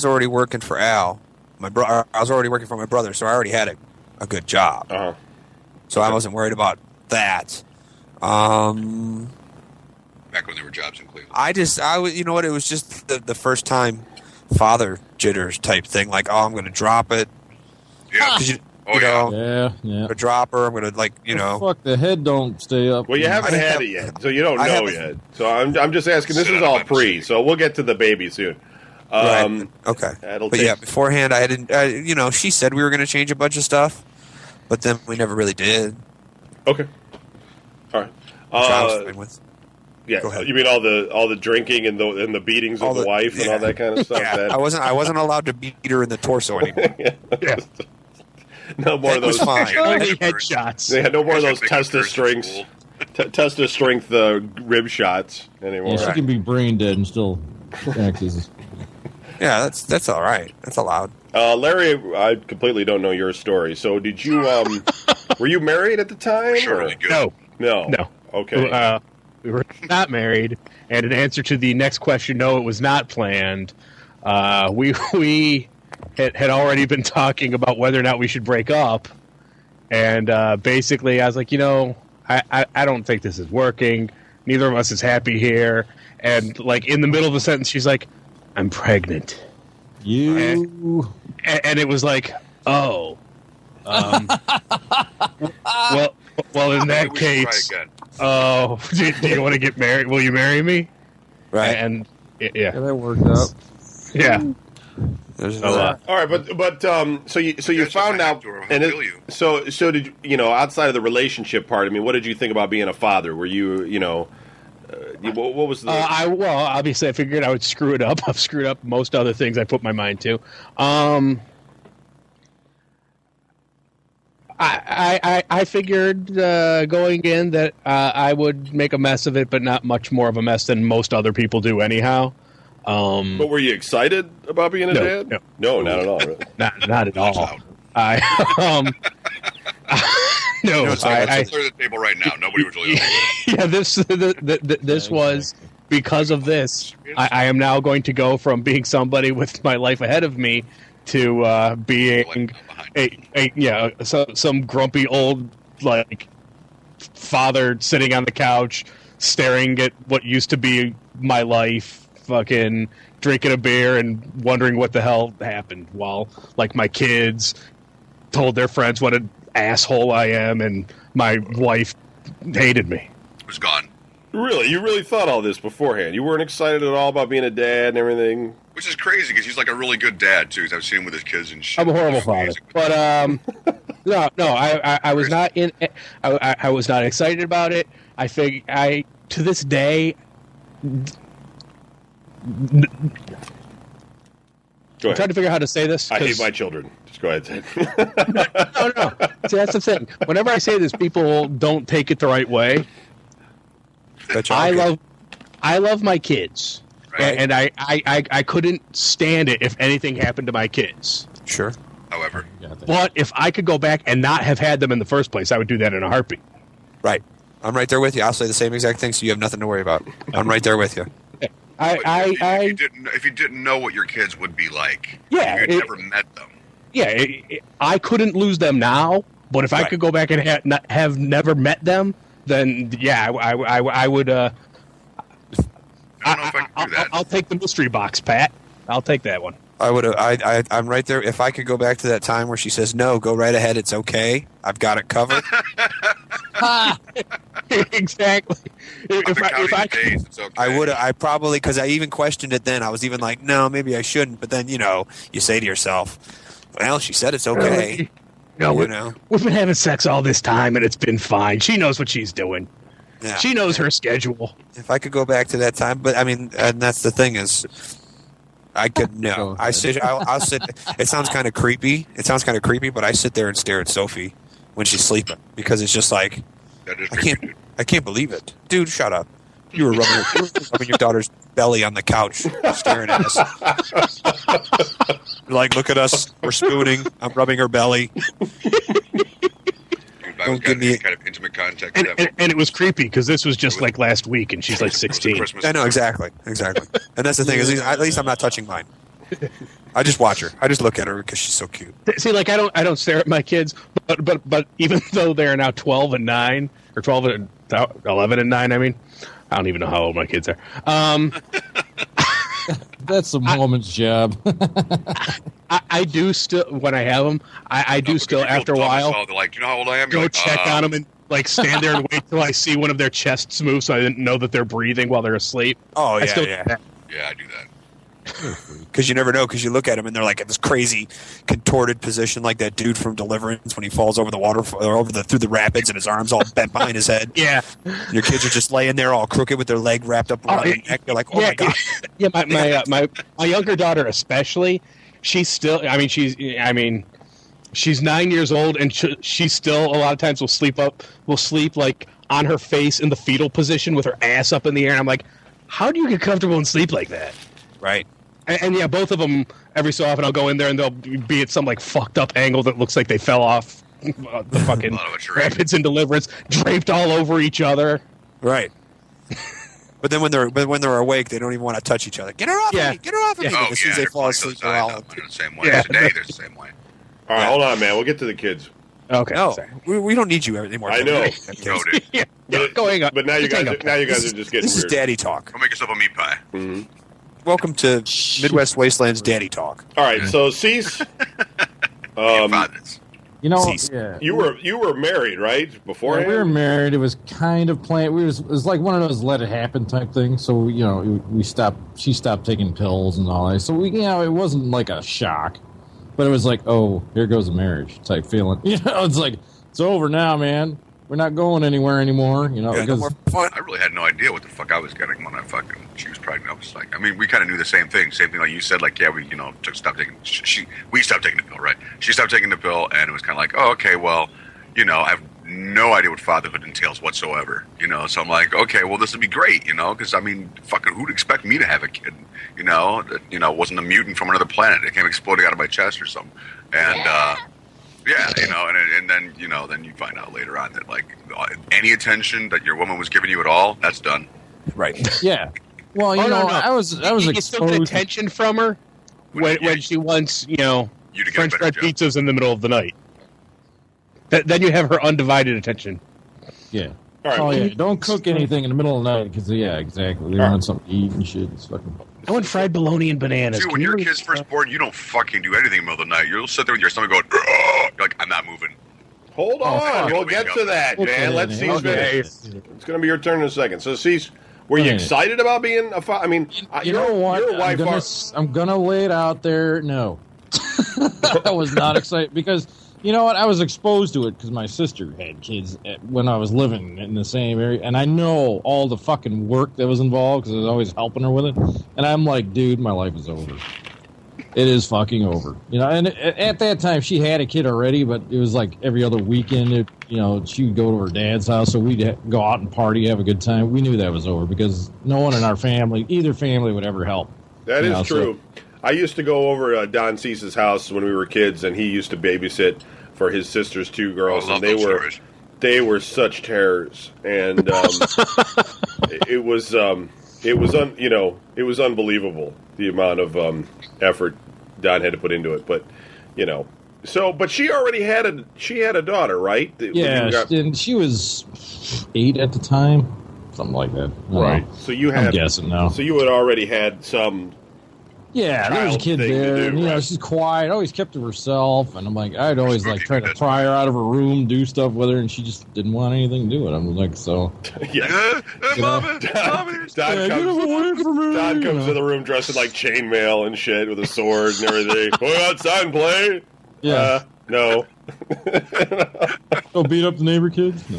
already working for Al. I was already working for my brother, so I already had a good job. Uh-huh. So I wasn't worried about that. Back when there were jobs in Cleveland. You know what? It was just the first time father jitters type thing. Like, oh, I'm going to drop it. Yeah. 'Cause you Oh, know, Yeah. a dropper. I'm going to Fuck, the head don't stay up. Well, you haven't I had have- it yet, so you don't I know haven't- yet. So I'm just asking. This Sit is on all my pre, seat. so we'll get to the baby soon. right. Okay. That'll But take- yeah, beforehand, I didn't. She said we were going to change a bunch of stuff, but then we never really did. Okay. All right. Which I was fine with. Yeah, Go ahead. you mean all the beatings and the beatings All of the the- wife and yeah. all that kind of stuff? Yeah, That- I wasn't allowed to beat her in the torso anymore. Yeah. No more That of those. was fine. Only headshots. They had no more of those Guys are making Testa curses strength, cool. Testa strength rib shots anymore. Yeah, she can be brain dead and still act as Yeah, that's all right. That's allowed. Larry, I completely don't know your story. So, did you? Were you married at the time? Sure, or- really good. No. No. Okay. We were not married, and in answer to the next question, no, it was not planned. We had already been talking about whether or not we should break up, and basically, I was like, I don't think this is working. Neither of us is happy here. And like in the middle of the sentence, she's like, "I'm pregnant," you. and it was like, "Oh, well, in that We should try case." again. Oh, do you want to get married? Will you marry me? Right. And Yeah, yeah, that worked out. yeah. There's So, All right, but so you Guys found just out, have to and kill you. so did outside of the relationship part? I mean, what did you think about being a father? Were you what was the? Obviously, I figured I would screw it up. I've screwed up most other things I put my mind to. I figured going in that I would make a mess of it, but not much more of a mess than most other people do, anyhow. But were you excited about being a No, dad? No, not at all. Really. Not at all. I no, Let's clear the table right now. Nobody was really. yeah, this was because of this. I am now going to go from being somebody with my life ahead of me to being some grumpy old like father sitting on the couch staring at what used to be my life, fucking drinking a beer and wondering what the hell happened while like my kids told their friends what an asshole I am and my wife hated me. It was gone. Really, you really thought all this beforehand? You weren't excited at all about being a dad and everything? Which is crazy because he's like a really good dad too. 'Cause I've seen him with his kids and shit. I'm a horrible He's father, amazing. but no, I was not in. I was not excited about it. To this day, Go I'm trying ahead. to figure out how to say this. I hate 'cause- my children. Just go ahead. No. See, that's the thing. Whenever I say this, people don't take it the right way. Bet you I I'll get- love my kids, Right. and I couldn't stand it if anything happened to my kids. Sure. However, Got that. But if I could go back and not have had them in the first place, I would do that in a heartbeat. Right. I'm right there with you. I'll say the same exact thing, so you have nothing to worry about. I'm right there with you. if you didn't know what your kids would be like, Yeah, if you'd it- never met them. I couldn't lose them now. But if I Right. could go back and have never met them, then yeah, I would. I don't know if I can do that. I'll take the mystery box, Pat. I'll take that one. I would. I'm right there. If I could go back to that time where she says, "No, go right ahead. It's okay. I've got it covered." Exactly. I've been counting I the days. It's okay. I would. I probably, because I even questioned it then. I was even like, "No, maybe I shouldn't." But then, you say to yourself, "Well, she said it's okay." We've been having sex all this time, and it's been fine. She knows what she's doing. Yeah. She knows her schedule. If I could go back to that time, but I mean, and that's the thing is, I could Go no. ahead. I'll sit. It sounds kind of creepy. But I sit there and stare at Sophie when she's sleeping because it's just like That is I creepy, can't. dude. I can't believe it, dude. Shut up. You were rubbing your daughter's belly on the couch, staring at us. You're like, look at us. We're spooning. I'm rubbing her belly. Dude, I was Don't give me- any kind of intimate contact with that And it was creepy because this was just like last week, and she's like It was a 16. Christmas. I know exactly. And that's the thing is, at least I'm not touching mine. I just watch her. I just look at her because she's so cute. See, like I don't stare at my kids, but even though they're now 12 and 9 or 12 and 11 and 9, I mean, I don't even know how old my kids are. That's a woman's job. I do still when I have them. I do Because still you feel after a dumb as while hell. They're like, you know how old I am? You're go like, check on them and like stand there and wait till I see one of their chests move, so I didn't know that they're breathing while they're asleep. Oh I still yeah. do that. Yeah, I do that. Because you never know. Because you look at them and they're like in this crazy contorted position, like that dude from Deliverance when he falls over the water or through the rapids and his arms all bent behind his head. Yeah. Your kids are just laying there all crooked with their leg wrapped up around their neck. You're like, oh my god. Yeah, my younger daughter especially. She's still. She's 9 years old, and she still a lot of times will sleep like on her face in the fetal position with her ass up in the air. And I'm like, how do you get comfortable and sleep like that? Right. And yeah, both of them. Every so often, I'll go in there and they'll be at some like fucked up angle that looks like they fell off the fucking A lot of it's right. rapids and Deliverance, draped all over each other. Right. But then when they're awake, they don't even want to touch each other. Get her off Yeah. of me! Get her off of me! Oh, And as soon as they they're fall funny asleep, those they're all. guys. I'm the same way. Yeah. Today, they're the same way. All right, hold on, man. We'll get to the kids. Okay. No, sorry. we don't need you anymore. I know. No, dude. Yeah. Going up. But now you guys are just getting This is weird. daddy talk. Go make yourself a meat pie. Welcome to Midwest Wasteland's daddy talk. All right, so Cease, Fathers. You know, Cease. yeah. you were married, right? Before Yeah, we were married. It was kind of planned. It was like one of those let it happen type things. So we stopped. She stopped taking pills and all that. So it wasn't like a shock, but it was like, oh, here goes the marriage type feeling. It's like it's over now, man. We're not going anywhere anymore. Yeah, no because more fun. I really had no idea what the fuck I was getting when she was pregnant. I was like, I mean, we kind of knew the same thing like you said, like, yeah, we, stopped taking, we stopped taking the pill, right? She stopped taking the pill, and it was kind of like, oh, okay, well, I have no idea what fatherhood entails whatsoever, so I'm like, okay, well, this would be great, because, I mean, fucking who'd expect me to have a kid, that, wasn't a mutant from another planet, it came exploding out of my chest or something, and, yeah, and then then you find out later on that like any attention that your woman was giving you at all, that's done. Right. yeah. Well, Oh, no. I was You still get exposed. attention from her when she wants, You to get French a better fried job. pizzas in the middle of the night. Then you have her undivided attention. Yeah. All right. Oh yeah. Don't cook anything in the middle of the night because exactly. They All want something to eat and shit. It's fucking. I want fried bologna and bananas. Dude, Can when you your believe kid's that? first born, you don't fucking do anything in the middle of the night. You'll sit there with your stomach going, "Ugh." You're like, I'm not moving. Hold on, fuck. we'll get to that, man. Let's Cease finish. It's going to be your turn in a second. So, Cease, were you Okay. excited about being a father? I mean, You know what? Your wife I'm gonna lay it out there. No, I was not excited because you know what? I was exposed to it because my sister had kids when I was living in the same area, and I know all the fucking work that was involved because I was always helping her with it. And I'm like, dude, my life is over. It is fucking over. And at that time, she had a kid already, but it was like every other weekend, she would go to her dad's house, so we'd go out and party, have a good time. We knew that was over because no one in our family, either family, would ever help. That is true. So, I used to go over Don Cease's house when we were kids, and he used to babysit for his sister's 2 girls, and they were such terrors, and it was unbelievable the amount of effort Don had to put into it, but but she already had a daughter, right? And she was 8 at the time, something like that. Right. So I'm guessing now. So you had already had some. Yeah, there was a kid there, and she's quiet, always kept to herself, and I'm like, I'd always try to pry her out of her room, do stuff with her, and she just didn't want anything to do it. I'm like, so. Yeah. Don comes to the room dressed in like chainmail and shit with a sword and everything. Go outside and play. Yeah. No. Go beat up the neighbor kids? No.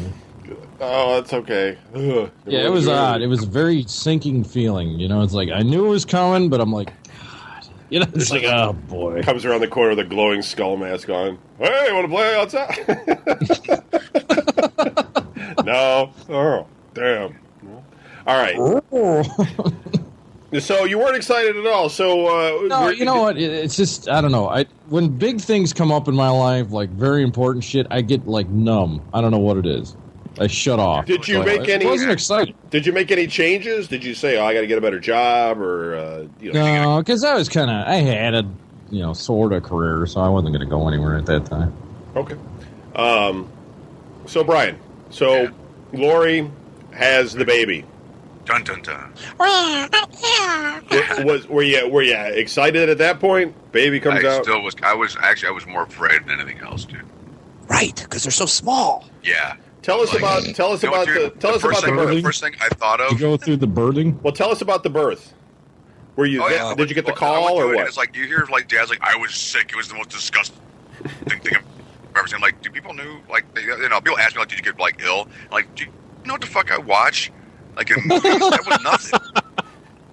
Oh, that's okay. Ugh. Yeah, it was odd. It was a very sinking feeling. It's like I knew it was coming, but I'm like, God. It's like, oh boy. Comes around the corner with a glowing skull mask on. Hey, want to play outside? No. Oh, damn. All right. So you weren't excited at all. So no, you know what? It's just I don't know. When big things come up in my life, like very important shit, I get like numb. I don't know what it is. I shut off. Did you make any? I wasn't excited. Did you make any changes? Did you say, "Oh, I got to get a better job," or No, because I was I had a sort of career, so I wasn't going to go anywhere at that time. Okay. So Brian, Lori has the baby. Dun dun dun. Were you excited at that point? Baby comes out. I was more afraid than anything else, dude. Right, because they're so small. Yeah. Tell us about the birth. The first thing I thought of. You go through the birthing. Well, tell us about the birth. Were you? Did you get the call or what? It's like you hear like dad's like, I was sick. It was the most disgusting thing I've ever seen. Like, do people know? Like, people ask me like, did you get like ill? Like, do you know what the fuck I watch? Like in movies, that was nothing.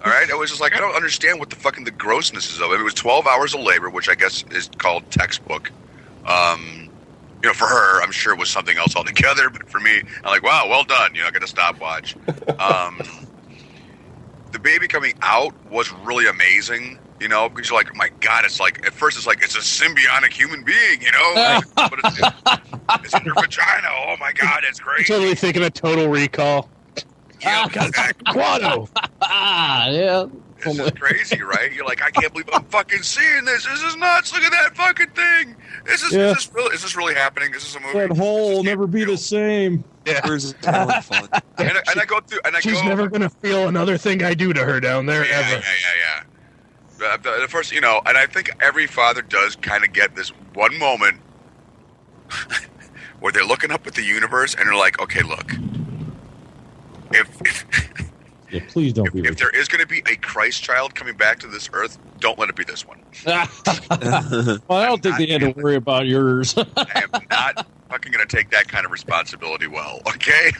All right, it was just like I don't understand what the fucking the grossness is of it. It was 12 hours of labor, which I guess is called textbook. For her, I'm sure it was something else altogether. But for me, I'm like, wow, well done. I got a stopwatch. The baby coming out was really amazing. Because you're like, oh my God, it's like, at first it's like, it's a symbiotic human being, but it's in your vagina. Oh my God, it's great. Totally thinking of Total Recall. Yeah, Guano. Yeah. This is crazy, right? You're like, I can't believe I'm fucking seeing this. This is nuts. Look at that fucking thing. Is this really happening? Is this a movie? That hole will never be the same. Yeah. Fun. and I go through, and She's never going to feel another thing I do to her down there ever. Yeah. The first, and I think every father does kind of get this one moment where they're looking up at the universe and they're like, okay, look, please don't be. If there is going to be a Christ child coming back to this earth, don't let it be this one. Well, I don't think they had to worry about yours. I am not fucking going to take that kind of responsibility well, okay?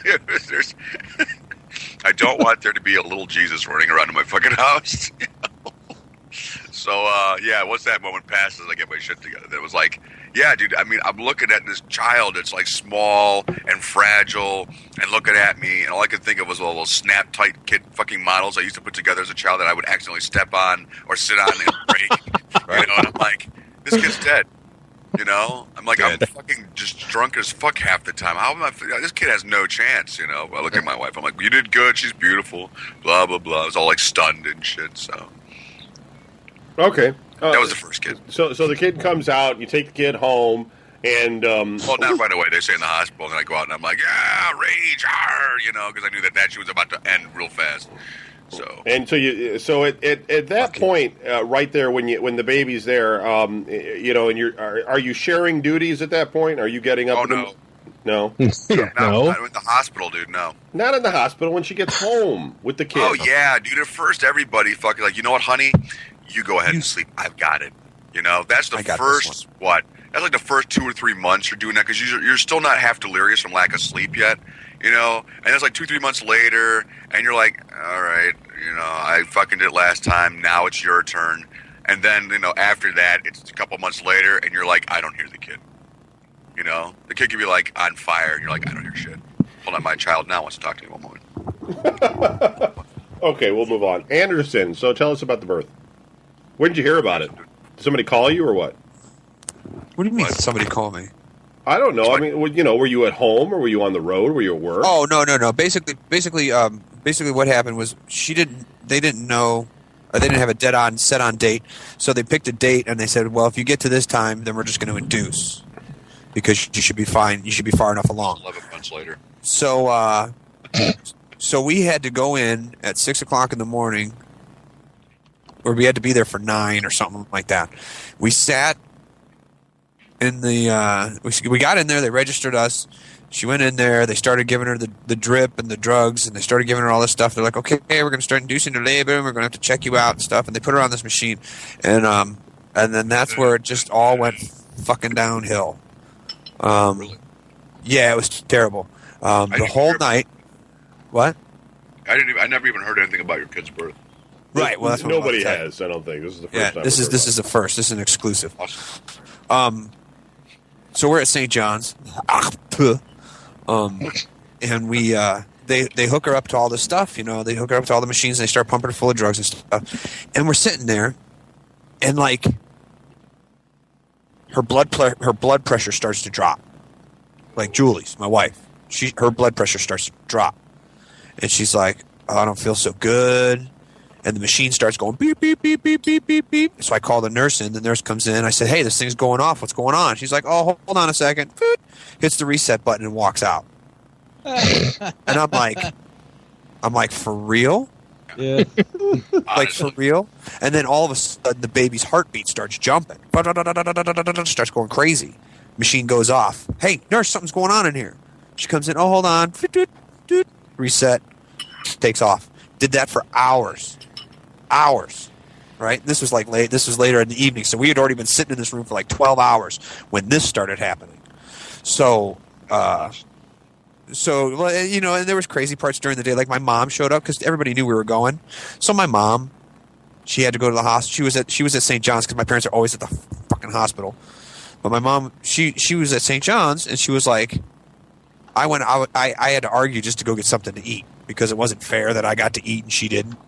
I don't want there to be a little Jesus running around in my fucking house. So, once that moment passes, I get my shit together. It was like, yeah, dude, I mean, I'm looking at this child that's like small and fragile and looking at me, and all I could think of was all those snap-tight kid fucking models I used to put together as a child that I would accidentally step on or sit on and break. And I'm like, this kid's dead. I'm like, I'm fucking just drunk as fuck half the time. How am I? This kid has no chance. I look at my wife. I'm like, you did good. She's beautiful. Blah blah blah. I was all like stunned and shit. So, okay, that was the first kid. So the kid comes out. You take the kid home, and well, not right away. They say in the hospital, and I go out and I'm like, yeah, rage, because I knew that she was about to end real fast. So at that point, right there when the baby's there, and are you sharing duties at that point? Are you getting up? No. No. No, not in the hospital, dude. No, not in the hospital. When she gets home with the kid. Oh yeah, dude. At first, everybody fucking like, you know what, honey, you go ahead and sleep. I've got it. That's the first what? That's like the first 2 or 3 months you're doing that because you're still not half delirious from lack of sleep yet. And it's like 2-3 months later, and you're like, all right, I fucking did it last time. Now it's your turn. And then, after that, it's a couple months later, and you're like, I don't hear the kid. The kid could be like on fire, and you're like, I don't hear shit. Hold on, my child now wants to talk to me one moment. Okay, we'll move on. Anderson, so tell us about the birth. When did you hear about it? Did somebody call you or what? What do you mean? Somebody call me? I don't know. I mean, were you at home or were you on the road? Were you at work? Oh, no. Basically, what happened was they didn't know. They didn't have a dead-on, set-on date, so they picked a date and they said, well, if you get to this time, then we're just going to induce because you should be fine. You should be far enough along. 11 months later. So, so we had to go in at 6 o'clock in the morning, or we had to be there for 9 or something like that. We sat in the. We got in there. They registered us. She went in there. They started giving her the drip and the drugs, and they started giving her all this stuff. They're like, okay, we're going to start inducing your labor, and we're going to have to check you out and stuff. And they put her on this machine, and then that's where it just all went fucking downhill. Really? Yeah, it was terrible. The whole night. What? I never even heard anything about your kid's birth. Right. Well, that's what nobody has. I don't think this is the first time. This is the first. This is an exclusive. So we're at St. John's, and we they hook her up to all this stuff. They hook her up to all the machines. And they start pumping her full of drugs and stuff. And we're sitting there, and like her blood pressure starts to drop. Like Julie's, my wife, her blood pressure starts to drop, and she's like, "Oh, I don't feel so good." And the machine starts going beep, beep, beep, beep, beep, beep, beep. So I call the nurse in. The nurse comes in. I said, hey, this thing's going off. What's going on? She's like, oh, hold on a second. Hits the reset button and walks out. And I'm like, for real? Yeah. Like, for real? And then all of a sudden, the baby's heartbeat starts jumping. Starts going crazy. Machine goes off. Hey, nurse, something's going on in here. She comes in. Oh, hold on. Reset. Takes off. Did that for hours. Right? This was later in the evening, so we had already been sitting in this room for like 12 hours when this started happening. So, and there was crazy parts during the day. Like my mom showed up because everybody knew we were going. So my mom, she had to go to the hospital. She was at St. John's because my parents are always at the fucking hospital. But my mom, she was at St. John's, and she was like, I had to argue just to go get something to eat because it wasn't fair that I got to eat and she didn't.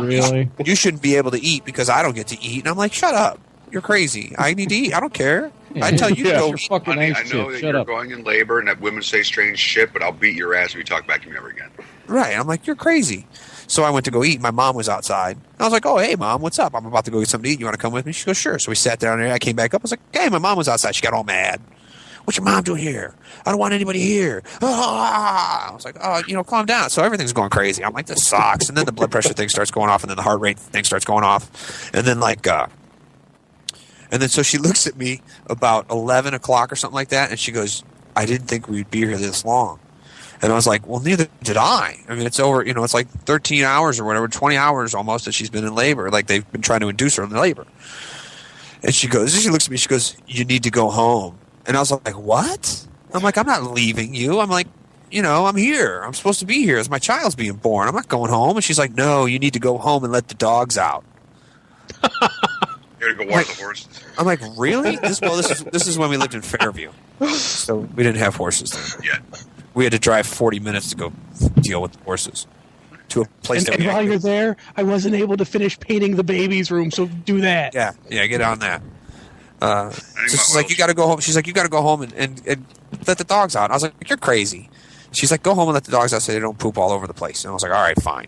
Really? You shouldn't be able to eat because I don't get to eat. And I'm like, shut up. You're crazy. I need to eat. I don't care. I tell you to go eat. Fucking Honey, nice I know shit. that Shut you're up. going in labor and that women say strange shit, but I'll beat your ass if you talk back to me ever again. Right. I'm like, you're crazy. So I went to go eat. My mom was outside. I was like, oh, hey, Mom, what's up? I'm about to go get something to eat. You want to come with me? She goes, sure. So we sat down there. I came back up. I was like, hey, my mom was outside. She got all mad. What's your mom doing here? I don't want anybody here. I was like, oh, calm down. So everything's going crazy. I'm like, this sucks. And then the blood pressure thing starts going off, and then the heart rate thing starts going off. And then so she looks at me about 11 o'clock or something like that, and she goes, I didn't think we'd be here this long. And I was like, well, neither did I. I mean, it's over, it's like 13 hours or whatever, 20 hours almost that she's been in labor. Like they've been trying to induce her in labor. And she looks at me, she goes, you need to go home. And I was like, what? I'm like, I'm not leaving you. I'm like, I'm here. I'm supposed to be here as my child's being born. I'm not going home. And she's like, no, you need to go home and let the dogs out. You gotta go water the horses. I'm like, really? This is when we lived in Fairview. So we didn't have horses then. Yeah. We had to drive 40 minutes to go deal with the horses to a place And while you're there, I wasn't able to finish painting the baby's room, so do that. Yeah, get on that. So she's like, you got to go home. She's like, you got to go home and let the dogs out. And I was like, you're crazy. She's like, go home and let the dogs out so they don't poop all over the place. And I was like, all right, fine.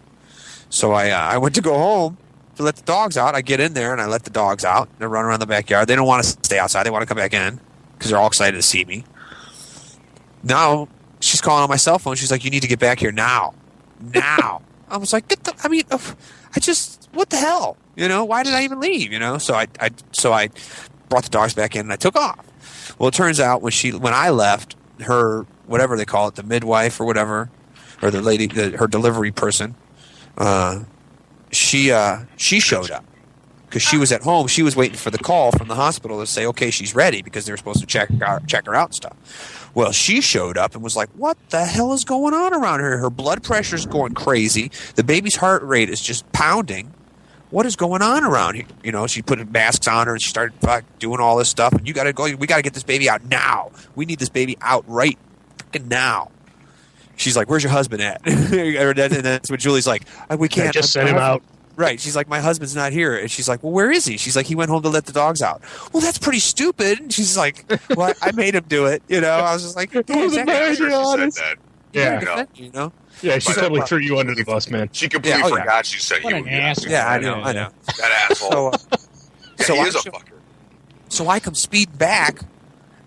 So I went to go home to let the dogs out. I get in there and I let the dogs out. They run around the backyard. They don't want to stay outside. They want to come back in because they're all excited to see me. Now she's calling on my cell phone. She's like, you need to get back here now. I was like, what the hell? Why did I even leave? So I brought the dogs back in and I took off. Well, it turns out when I left, her, whatever they call it, the midwife or whatever, or the lady, her delivery person, she showed up because she was at home. She was waiting for the call from the hospital to say, okay, she's ready because they were supposed to check her out and stuff. Well, she showed up and was like, what the hell is going on around her? Her blood pressure's going crazy. The baby's heart rate is just pounding. what is going on around here? You know, she put masks on her and she started doing all this stuff. And you got to go. We got to get this baby out now. We need this baby out right fucking now. She's like, "Where's your husband at?" And that's when Julie's like, "We can't." I just sent him out. Right. She's like, "My husband's not here." And she's like, "Well, where is he?" She's like, "He went home to let the dogs out." Well, that's pretty stupid. And she's like, "Well, I made him do it." You know, I was just like, "Yeah, exactly." I'm sure she said that. Yeah. You know. Yeah, she totally threw you under the bus, man. She completely Yeah, forgot she sent What you. an asshole. Yeah, I know. That asshole. So he I is a show- fucker. So I come speed back,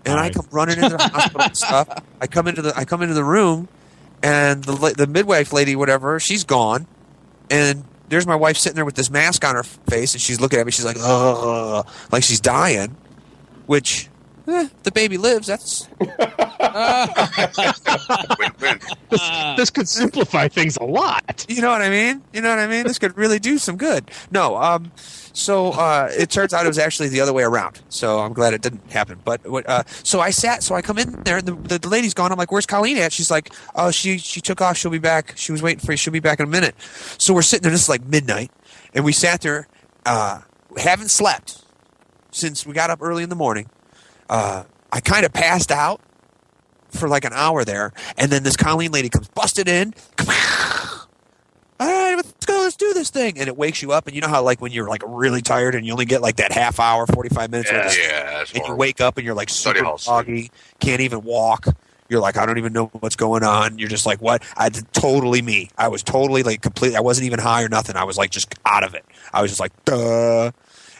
and I come running into the hospital and stuff. I come into the room, and the midwife lady, whatever, she's gone, and there's my wife sitting there with this mask on her face, and she's looking at me. She's like, "Ugh," like she's dying. Which, the baby lives. That's Win-win. This could simplify things a lot. you know what I mean. This could really do some good. No, so it turns out it was actually the other way around. So I'm glad it didn't happen. But so I come in there, and the lady's gone. I'm like, "Where's Colleen at?" She's like, "Oh, she took off. She'll be back. She was waiting for you. She'll be back in a minute." So we're sitting there. This is like midnight, and we sat there, haven't slept since we got up early in the morning. I kind of passed out for like an hour there, and then this Colleen lady comes busted in. Come on. All right, let's go. Let's do this thing, and it wakes you up. And you know how like when you're like really tired and you only get like that half hour, 45 minutes, Yeah, and that's you horrible. wake up and you're like Study super hall sleep. foggy, can't even walk. You're like, I don't even know what's going on. You're just like, what? Totally me. I was totally like completely. I wasn't even high or nothing. I was like just out of it. I was just like, duh.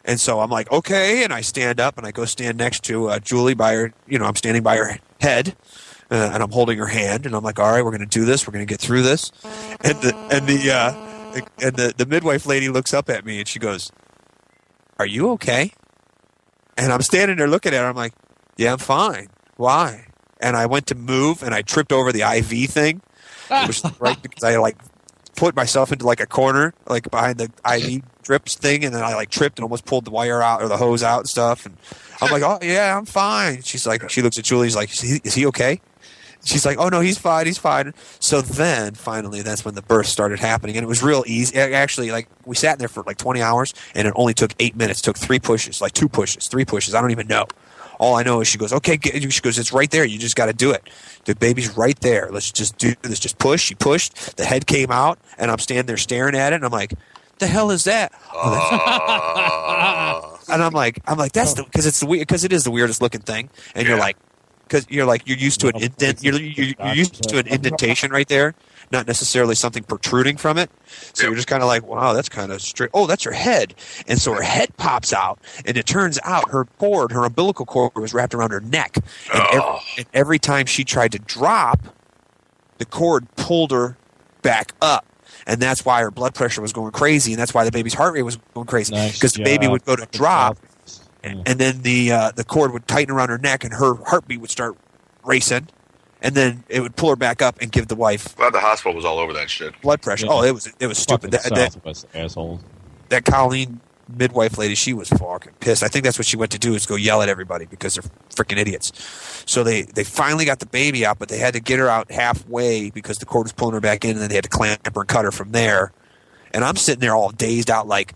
And so I'm like, okay, and I stand up and I go stand next to Julie by her. You know, I'm standing by her head, and I'm holding her hand, and I'm like, all right, we're going to do this. We're going to get through this. And the midwife lady looks up at me and she goes, "Are you okay?" And I'm standing there looking at her. I'm like, "Yeah, I'm fine. Why?" And I went to move and I tripped over the IV thing, which is right because I like put myself into like a corner, like behind the IV drips thing, and then I like tripped and almost pulled the wire out or the hose out and stuff. And I'm like, "Oh yeah, I'm fine." She's like, she looks at Julie. She's like, "Is he okay?" She's like, "Oh no, he's fine. He's fine." So then finally, that's when the birth started happening, and it was real easy. Actually, like we sat in there for like 20 hours, and it only took 8 minutes. It took 3 pushes, like 2 pushes, 3 pushes. I don't even know. All I know is she goes, "Okay," she goes, "It's right there. You just got to do it. The baby's right there. Let's just do this. Just push." She pushed. The head came out, and I'm standing there staring at it, and I'm like, "The hell is that?" And I'm like, "That's because it's the because it is the weirdest looking thing." And you're like, because you're used to an indent. You're used to an indentation right there, not necessarily something protruding from it. So you're just kind of like, "Wow, that's kind of straight." Oh, that's her head. And so her head pops out, and it turns out her umbilical cord was wrapped around her neck. And every time she tried to drop, the cord pulled her back up. And that's why her blood pressure was going crazy, and that's why the baby's heart rate was going crazy. Because the baby would go to drop, and then the cord would tighten around her neck, and her heartbeat would start racing, and then it would pull her back up and give the wife Glad the hospital was all over that shit. blood pressure. Yeah. Oh, it was stupid. Southwest assholes. That Colleen midwife lady, she was fucking pissed. I think that's what she went to do, is go yell at everybody because they're freaking idiots. So they finally got the baby out, but they had to get her out halfway because the cord was pulling her back in, and then they had to clamp her and cut her from there. And I'm sitting there all dazed out like,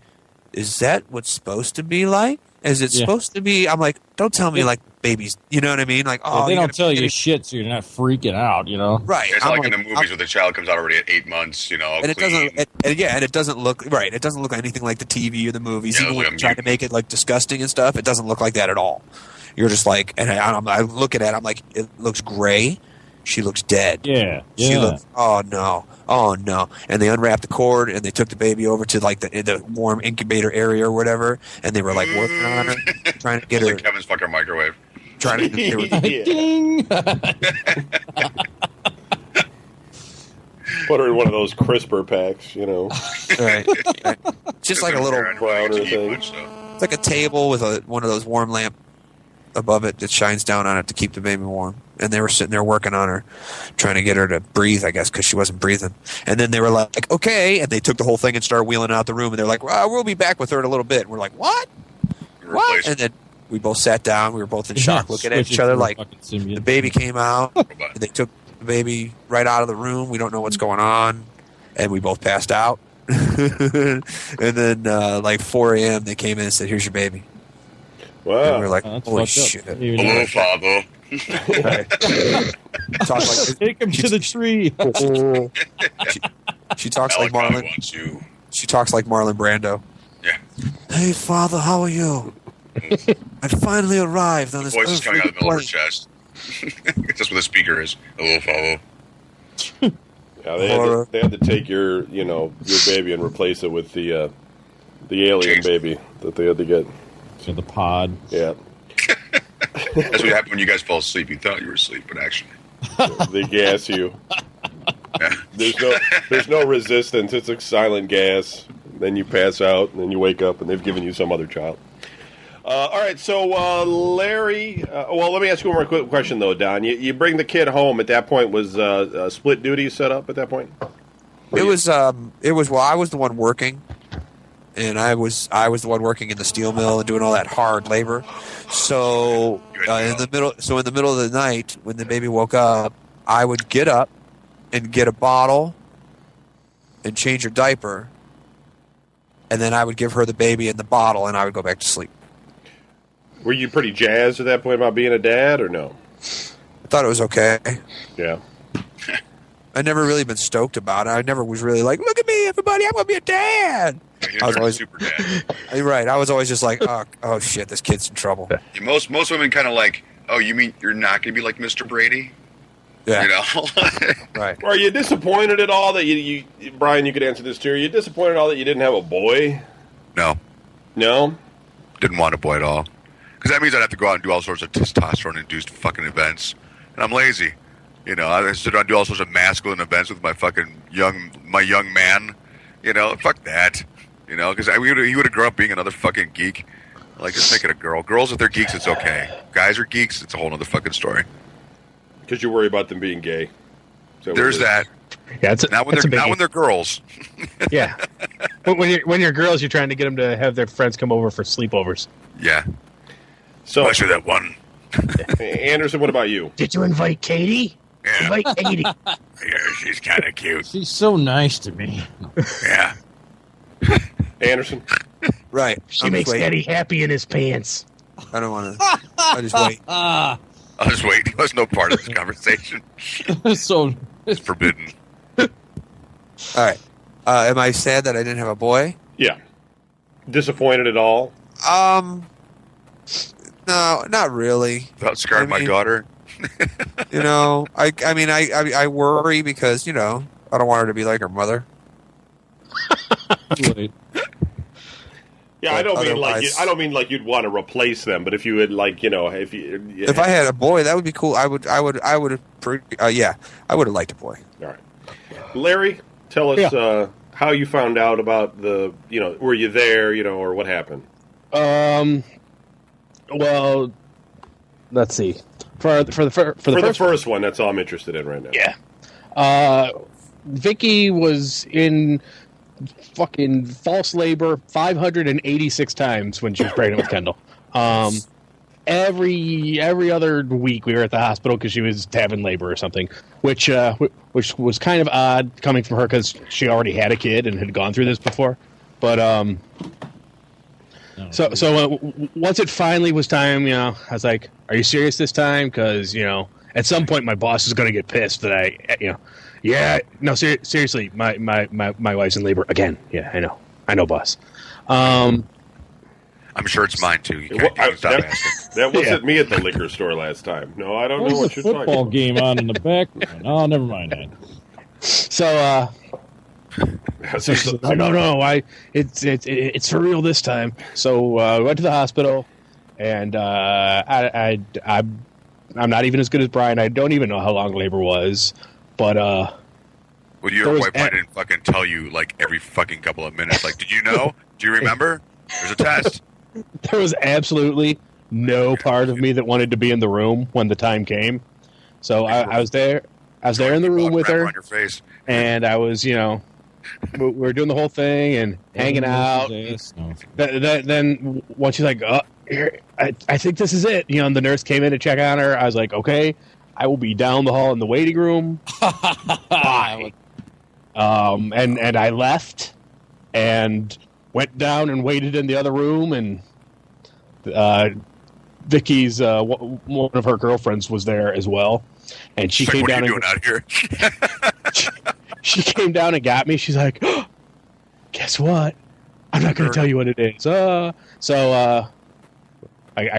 is that what's supposed to be like? Is it supposed to be? I'm like, don't tell me like babies. You know what I mean? Like, oh, They don't tell you shit, so you're not freaking out, you know? Right. It's I'm like in the movies where the child comes out already at 8 months, you know, and it clean. doesn't, and it doesn't look right. It doesn't look anything like the TV or the movies. Yeah, Even like when a they try to make it like disgusting and stuff, it doesn't look like that at all. You're just like, and I look at it, I'm like, it looks gray. She looks dead. Yeah. She looks. Oh no. And they unwrapped the cord and they took the baby over to like the warm incubator area or whatever, and they were like working on her, trying to get her. Like Kevin's fucking microwave. Trying to. They were, Ding! Put her in one of those CRISPR packs, you know. right. Just like a little. browner thing. It's like a table with one of those warm lamp above it that shines down on it to keep the baby warm. And they were sitting there working on her, trying to get her to breathe, I guess, because she wasn't breathing. And then they were like, okay. And they took the whole thing and started wheeling out the room. And they're like, well, we'll be back with her in a little bit. And we're like, what? What? And then we both sat down. We were both in shock, looking at each other like the baby came out. And they took the baby right out of the room. We don't know what's going on. And we both passed out. and then like 4 a.m. they came in and said, "Here's your baby." And we Wow. were like, That's "Holy fucked up. shit!" Hello, father. Talk like Take him to the tree. she talks like Malachi Marlon. wants you. She talks like Marlon Brando. Yeah. Hey, Father, how are you? I finally arrived on The this voice is coming out of the middle of her plane. chest. That's what the speaker is. Hello, father. Yeah, Horror. they had to take your baby and replace it with the alien Jeez. baby that they had to get. To the pod. Yeah, That's what happened when you guys fell asleep. You thought you were asleep, but actually, they gas you. yeah. There's no resistance. It's a silent gas. Then you pass out, and then you wake up, and they've given you some other child. All right, so Larry. Well, let me ask you one more quick question, though, Don. You bring the kid home. At that point, was split duty set up? At that point, It was well, I was the one working, and I was the one working in the steel mill and doing all that hard labor. So in the middle of the night, when the baby woke up, I would get up and get a bottle and change her diaper, and then I would give her the baby in the bottle, and I would go back to sleep. were you pretty jazzed at that point about being a dad, or no? I thought it was okay. Yeah. I never really been stoked about it. I never was really like, look at me, everybody, I'm gonna be a dad. You're I was always super dad. You're right. I was always just like, oh shit, this kid's in trouble. Yeah, most women kind of like, oh, you mean you're not going to be like Mr. Brady? Yeah, You know? right. Are you disappointed at all that you Brian? You could answer this too. Are you disappointed at all that you didn't have a boy? No, No. didn't want a boy at all. Because that means I'd have to go out and do all sorts of testosterone-induced fucking events, and I'm lazy. You know, I sit down and do all sorts of masculine events with my fucking young man. You know, fuck that. You know, because he would have grown up being another fucking geek. Like, just make it a girl. Girls, if they're geeks, it's okay. Guys are geeks, it's a whole other fucking story. Because you worry about them being gay. Is that what There's it is? that. Yeah, Not when they're girls. Yeah. When you're girls, you're trying to get them to have their friends come over for sleepovers. Yeah. So, Especially that one. Anderson, what about you? Did you invite Katie? Yeah. Invite Katie. Yeah, she's kind of cute. She's so nice to me. Yeah. Anderson? Right. She I'm makes just waiting. Daddy happy in his pants. I don't want to. I just wait. I'll just wait. He was no part of this conversation. So It's forbidden. All right. Am I sad that I didn't have a boy? Yeah. Disappointed at all? No, not really. Without scarring my I mean- daughter. You know, I worry because I don't want her to be like her mother. wait. Yeah, I But don't mean like you'd want to replace them, but if you had If I had a boy, that would be cool. I would have. Yeah, I would have liked a boy. All right. Larry, tell us how you found out about were you there, or what happened? Well, let's see. For the first one, that's all I'm interested in right now. Yeah. Vicky was in fucking false labor 586 times when she was pregnant with Kendall. Every other week we were at the hospital because she was having labor or something, which was kind of odd coming from her because she already had a kid and had gone through this before. But once it finally was time, I was like, "Are you serious this time?" Because at some point my boss is going to get pissed that seriously, my wife's in labor again. Yeah, I know, boss. I'm sure it's mine too. You can't stop asking. That wasn't me at the liquor store last time. No, I don't know There's what a you're talking football about. game on in the background. Oh, never mind that. So no, it's for real this time. So we went to the hospital, and I'm not even as good as Brian. I don't even know how long labor was, but Well, your there was wife probably didn't fucking tell you like every fucking couple of minutes. Like, did you know? Do you remember? There's a test. there was absolutely no part of me that wanted to be in the room when the time came. So I was there. I was there in the room with her, on your face. and I was, we were doing the whole thing and hanging out. No. Then once she's like, "Oh, here, I think this is it," and the nurse came in to check on her. I was like, "Okay, I will be down the hall in the waiting room." Bye. And I left, and went down and waited in the other room, and Vicky's one of her girlfriends was there as well, and she came down. What are you doing out here? She came down and got me. She's like, oh, "Guess what? I'm not going to tell you what it is." I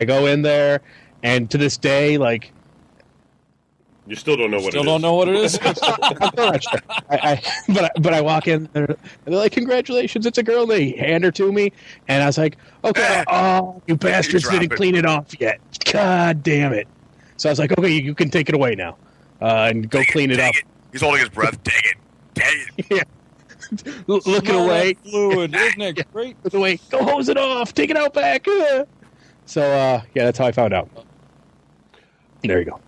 go in there, and to this day, like, you still don't know what Still it don't is. know what it is. I'm not sure. But I walk in there, and they're like, "Congratulations, it's a girl." And they hand her to me, and I was like, "Okay, oh, you bastards drop didn't it. clean it off yet. God damn it!" So I was like, "Okay, you can take it away now, and go clean it up." He's holding his breath. Dang it. Yeah. Looking away, Fluid, isn't it great? look away. Go hose it off. Take it out back. So yeah, that's how I found out. There you go.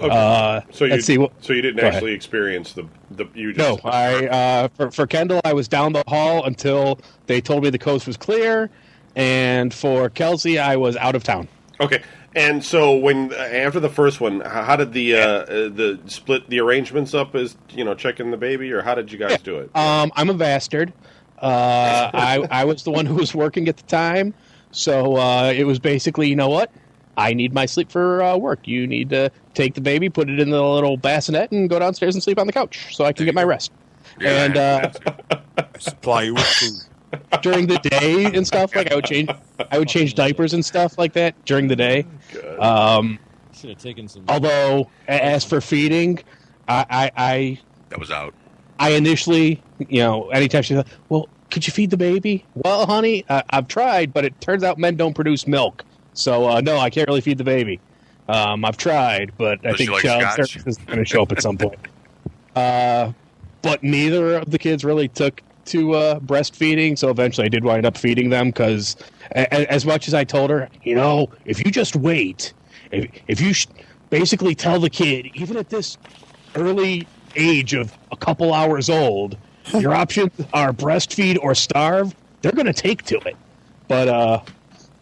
Okay. So you let's see. So you didn't Go actually experience the you just No, I for Kendall, I was down the hall until they told me the coast was clear, and for Kelsey, I was out of town. Okay. And so when after the first one, how did the split the arrangements up as checking the baby, or how did you guys do it? I'm a bastard. I was the one who was working at the time, so it was basically, you know what? I need my sleep for work. You need to take the baby, put it in the little bassinet, and go downstairs and sleep on the couch so I can get my rest. Yeah, And Supply you with food. during the day and stuff, like I would change diapers and stuff like that during the day. Should have taken some. Although, as for feeding, I that was out. initially, anytime she's like, "Well, could you feed the baby?" Well, honey, I've tried, but it turns out men don't produce milk. So, no, I can't really feed the baby. I've tried, but I Does she think like child scotch? services is going to show up at some point. But neither of the kids really took to breastfeeding, so eventually I did wind up feeding them because as much as I told her, if you just wait, if you basically tell the kid, even at this early age of a couple hours old, your options are breastfeed or starve, they're going to take to it. But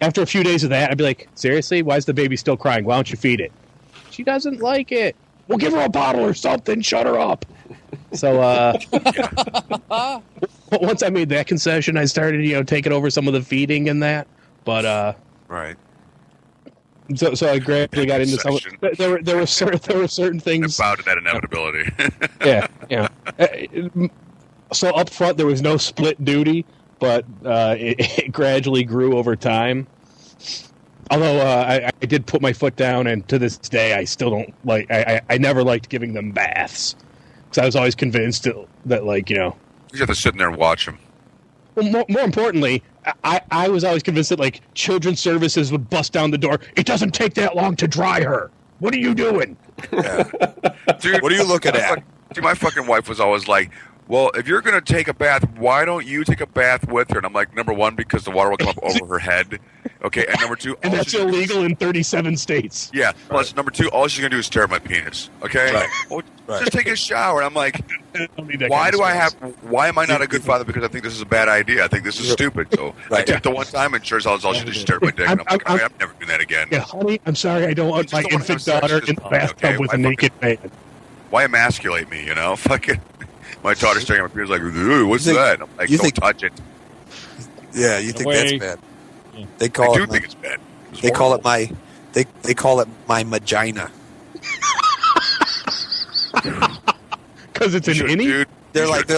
after a few days of that, I'd be like, seriously? Why is the baby still crying? Why don't you feed it? She doesn't like it. Well, give her a bottle or something. Shut her up. So once I made that concession, I started, taking over some of the feeding and that. But Right. so I gradually got into some. There were certain things. Bow to that inevitability. Yeah. So up front, there was no split duty, but it gradually grew over time. Although I did put my foot down, and to this day, I still don't like. I never liked giving them baths because I was always convinced that You have to sit in there and watch him. Well, more importantly, I was always convinced that children's services would bust down the door. It doesn't take that long to dry her. What are you doing? Yeah. Dude, What are you looking at? Dude, my fucking wife was always like, well, if you're going to take a bath, why don't you take a bath with her? And I'm like, number one, because the water will come up over her head. Okay, and number two... And that's illegal in 37 states. Yeah, plus number two, all she's going to do is stare at my penis. Okay? Right. Well, Right. just take a shower. And I'm like, I don't need that why kind of space. why am I not a good father? Because I think this is a bad idea. I think this is stupid. So I Right. took it the one time, and sure as all she did, she stared at my dick. And I'm like, I'm never doing that again. Yeah, honey, I'm sorry I don't want just my don't wanna infant have sex, daughter just- in the okay, bathtub with I a naked man. Why emasculate me, Fucking... My daughter's staring at my penis like, "Ooh, what's You think- that?" I'm like, you don't think- touch it. Yeah, you think Away. that's bad? Yeah. They I call do it. think it's bad. It's They call it horrible. they call it my vagina. Because it's You an should, innie? dude. They're You like should.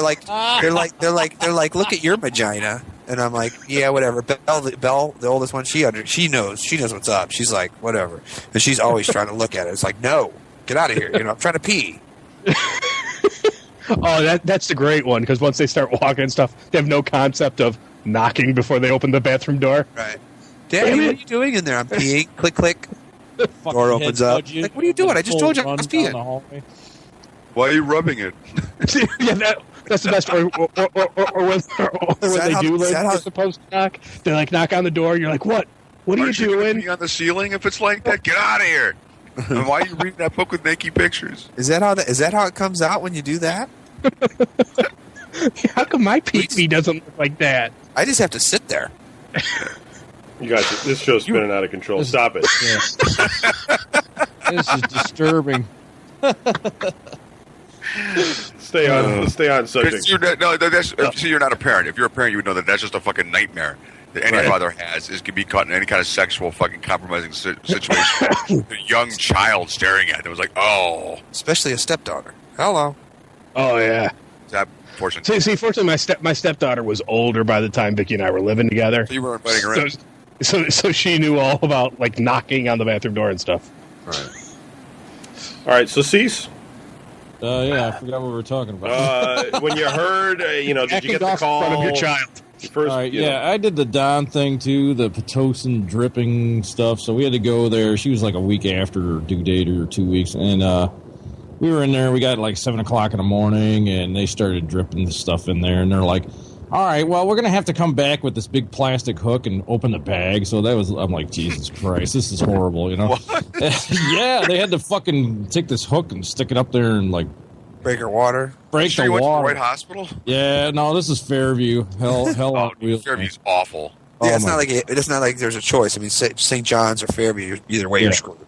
they're like look at your vagina, and I'm like, yeah, whatever. Belle, the oldest one, she knows what's up. She's like, whatever, and she's always trying to look at it. It's like, no, get out of here. I'm trying to pee. Oh, that's the great one, because once they start walking and stuff, they have no concept of knocking before they open the bathroom door. Right, Daddy, what are you doing in there? I'm peeing. Click, click. Fucking Door opens head up. budget, Like, what are you doing? I just told you I run was down peeing. the hallway. Why are you rubbing it? Yeah, that's the best. Or when they how- do is that how- they're supposed to knock, they knock on the door, and you're like, what? What are you Aren't you gonna doing? be on the ceiling if it's like that? Get out of here! And why are you reading that book with naked pictures? Is that how it comes out when you do that? How come my pee doesn't look like that? I just have to sit there. You guys, this show's spinning out of control. Stop it. Yeah. This is disturbing. Stay on subject. So you're not a parent. If you're a parent, you would know that that's just a fucking nightmare that any father has, is can be caught in any kind of sexual fucking compromising situation. A young child staring at them was like, oh. Especially a stepdaughter. Hello. Oh yeah. That fortunate. See, fortunately, my stepdaughter was older by the time Vicky and I were living together. So you were inviting her in. So she knew all about like knocking on the bathroom door and stuff. All right. So Cease. Yeah, I forgot what we were talking about. When you heard, did you get the call? In front of your child. First, I did the Don thing too, the Pitocin dripping stuff. So we had to go there. She was like a week after her due date or 2 weeks, and we were in there. We got like 7:00 in the morning, and they started dripping the stuff in there. And they're like, "All right, well, we're gonna have to come back with this big plastic hook and open the bag." So I'm like, Jesus Christ, this is horrible, you know? Yeah, they had to fucking take this hook and stick it up there and like break her water. Break the water. Went to the right hospital? Yeah, no, this is Fairview. Hell on wheels. Fairview's awful. Yeah, it's not like there's a choice. I mean, St. John's or Fairview, either way you're screwed.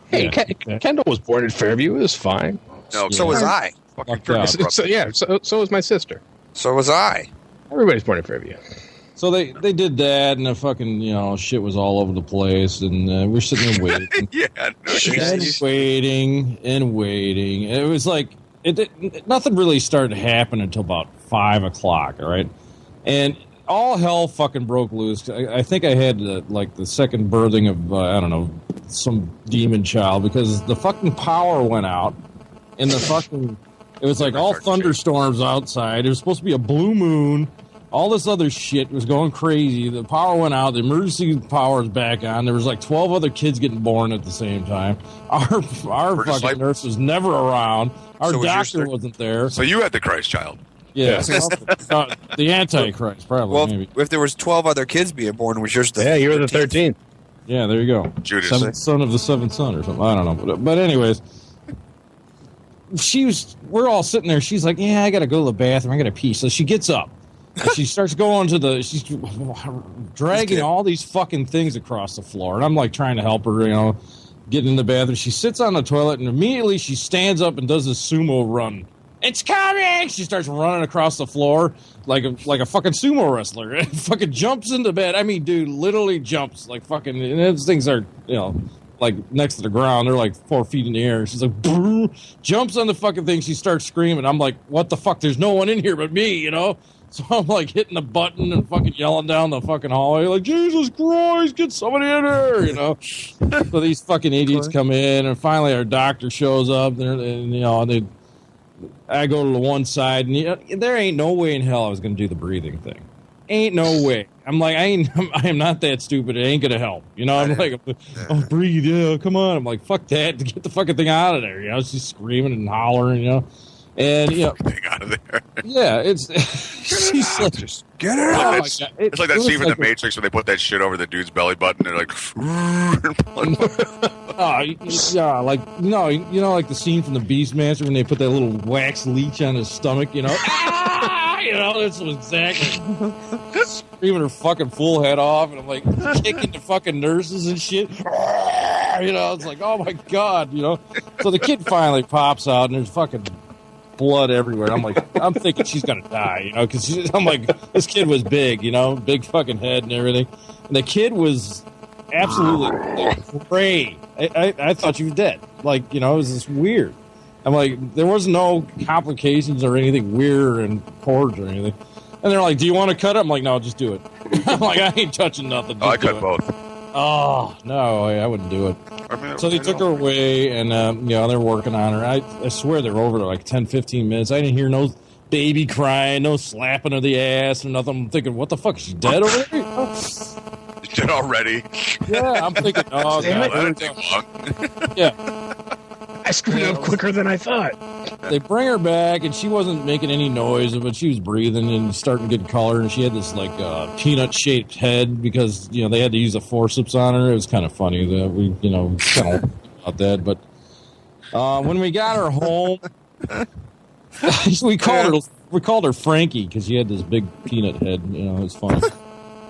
Hey, Kendall was born in Fairview. It was fine. No, so was I. So was my sister. So was I. Everybody's born in Fairview. So they did that, and the fucking shit was all over the place, and we're sitting there waiting. waiting. It was like nothing really started happening until about 5:00. All right, and all hell fucking broke loose. I think I had the second birthing of I don't know, some demon child, because the fucking power went out, and the fucking it was like all thunderstorms outside. It was supposed to be a blue moon. All this other shit was going crazy. The power went out. The emergency power is back on. There was like 12 other kids getting born at the same time. Our fucking nurse was never around. Our doctor wasn't there. So you had the Christ child. Yeah. The Antichrist, probably. Well, maybe. If there was 12 other kids being born, was yours the you were the 13th. Yeah, there you go. Judas. Seventh son of the seventh son or something. I don't know. But anyways, we're all sitting there. She's like, yeah, I got to go to the bathroom. I got to pee. So she gets up. She starts going she's dragging all these fucking things across the floor. And I'm like trying to help her, get in the bathroom. She sits on the toilet and immediately she stands up and does a sumo run. It's coming! She starts running across the floor like a fucking sumo wrestler. And fucking jumps into bed. I mean, dude, literally jumps like fucking, and those things are, like next to the ground. They're like 4 feet in the air. She's like, brrr, jumps on the fucking thing. She starts screaming. I'm like, what the fuck? There's no one in here but me, So I'm like hitting the button and fucking yelling down the fucking hallway, like, Jesus Christ, get somebody in here, So these fucking idiots come in, and finally our doctor shows up, and I go to the one side, and there ain't no way in hell I was going to do the breathing thing. Ain't no way. I'm like, I am not that stupid. It ain't going to help. I'm like, oh, breathe, yeah, come on. I'm like, fuck that. Get the fucking thing out of there. She's screaming and hollering, And thing out of there. Yeah, it's she's like, just get it out. It's like that scene from The Matrix when they put that shit over the dude's belly button. They're like, yeah, like like the scene from the Beastmaster when they put that little wax leech on his stomach. This was exactly screaming her fucking full head off, and I'm like kicking the fucking nurses and shit. It's like, oh my god, So the kid finally pops out, and there's fucking blood everywhere. I'm thinking she's gonna die, because I'm like, this kid was big, big fucking head and everything. And the kid was absolutely gray. I thought she was dead. Like, it was just weird. I'm like, there was no complications or anything weird and cords or anything. And they're like, do you want to cut it? I'm like, no, just do it. I'm like, I ain't touching nothing. I cut both. Oh, no, I wouldn't do it. So they took her away, and, they're working on her. I swear they're over to like 10, 15 minutes. I didn't hear no baby crying, no slapping of the ass or nothing. I'm thinking, what the fuck? She's dead over there? She's dead already? Yeah, I'm thinking, oh, God. That didn't take long. Yeah. I screwed up quicker than I thought. They bring her back, and she wasn't making any noise, but she was breathing and starting to get color, and she had this, like, peanut-shaped head because, they had to use the forceps on her. It was kind of funny that we, kind of about that. But when we got her home, we called her Frankie because she had this big peanut head. It was funny.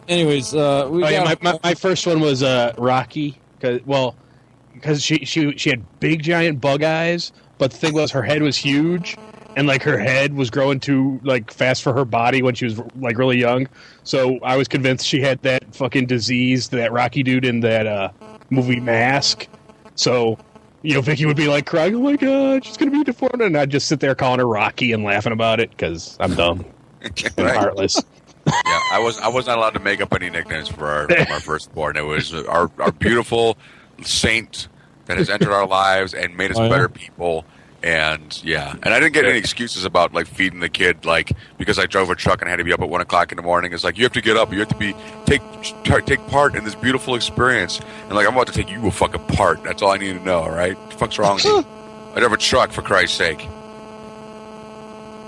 Anyways, my first one was Rocky, because she had big giant bug eyes, but the thing was her head was huge, and like her head was growing too like fast for her body when she was like really young. So I was convinced she had that fucking disease that Rocky dude in that movie Mask. So, you know, Vicky would be like crying, "Oh my god, she's gonna be deformed," and I'd just sit there calling her Rocky and laughing about it because I'm dumb and heartless. Yeah, I was not allowed to make up any nicknames for our firstborn. It was our beautiful saint that has entered our lives and made us better people. And yeah, and I didn't get any excuses about like feeding the kid, like because I drove a truck and had to be up at 1 o'clock in the morning. It's like you have to get up, you have to take part in this beautiful experience. And like I'm about to take you a fucking part. That's all I need to know. All right, what the fuck's wrong with you? I drove a truck for Christ's sake.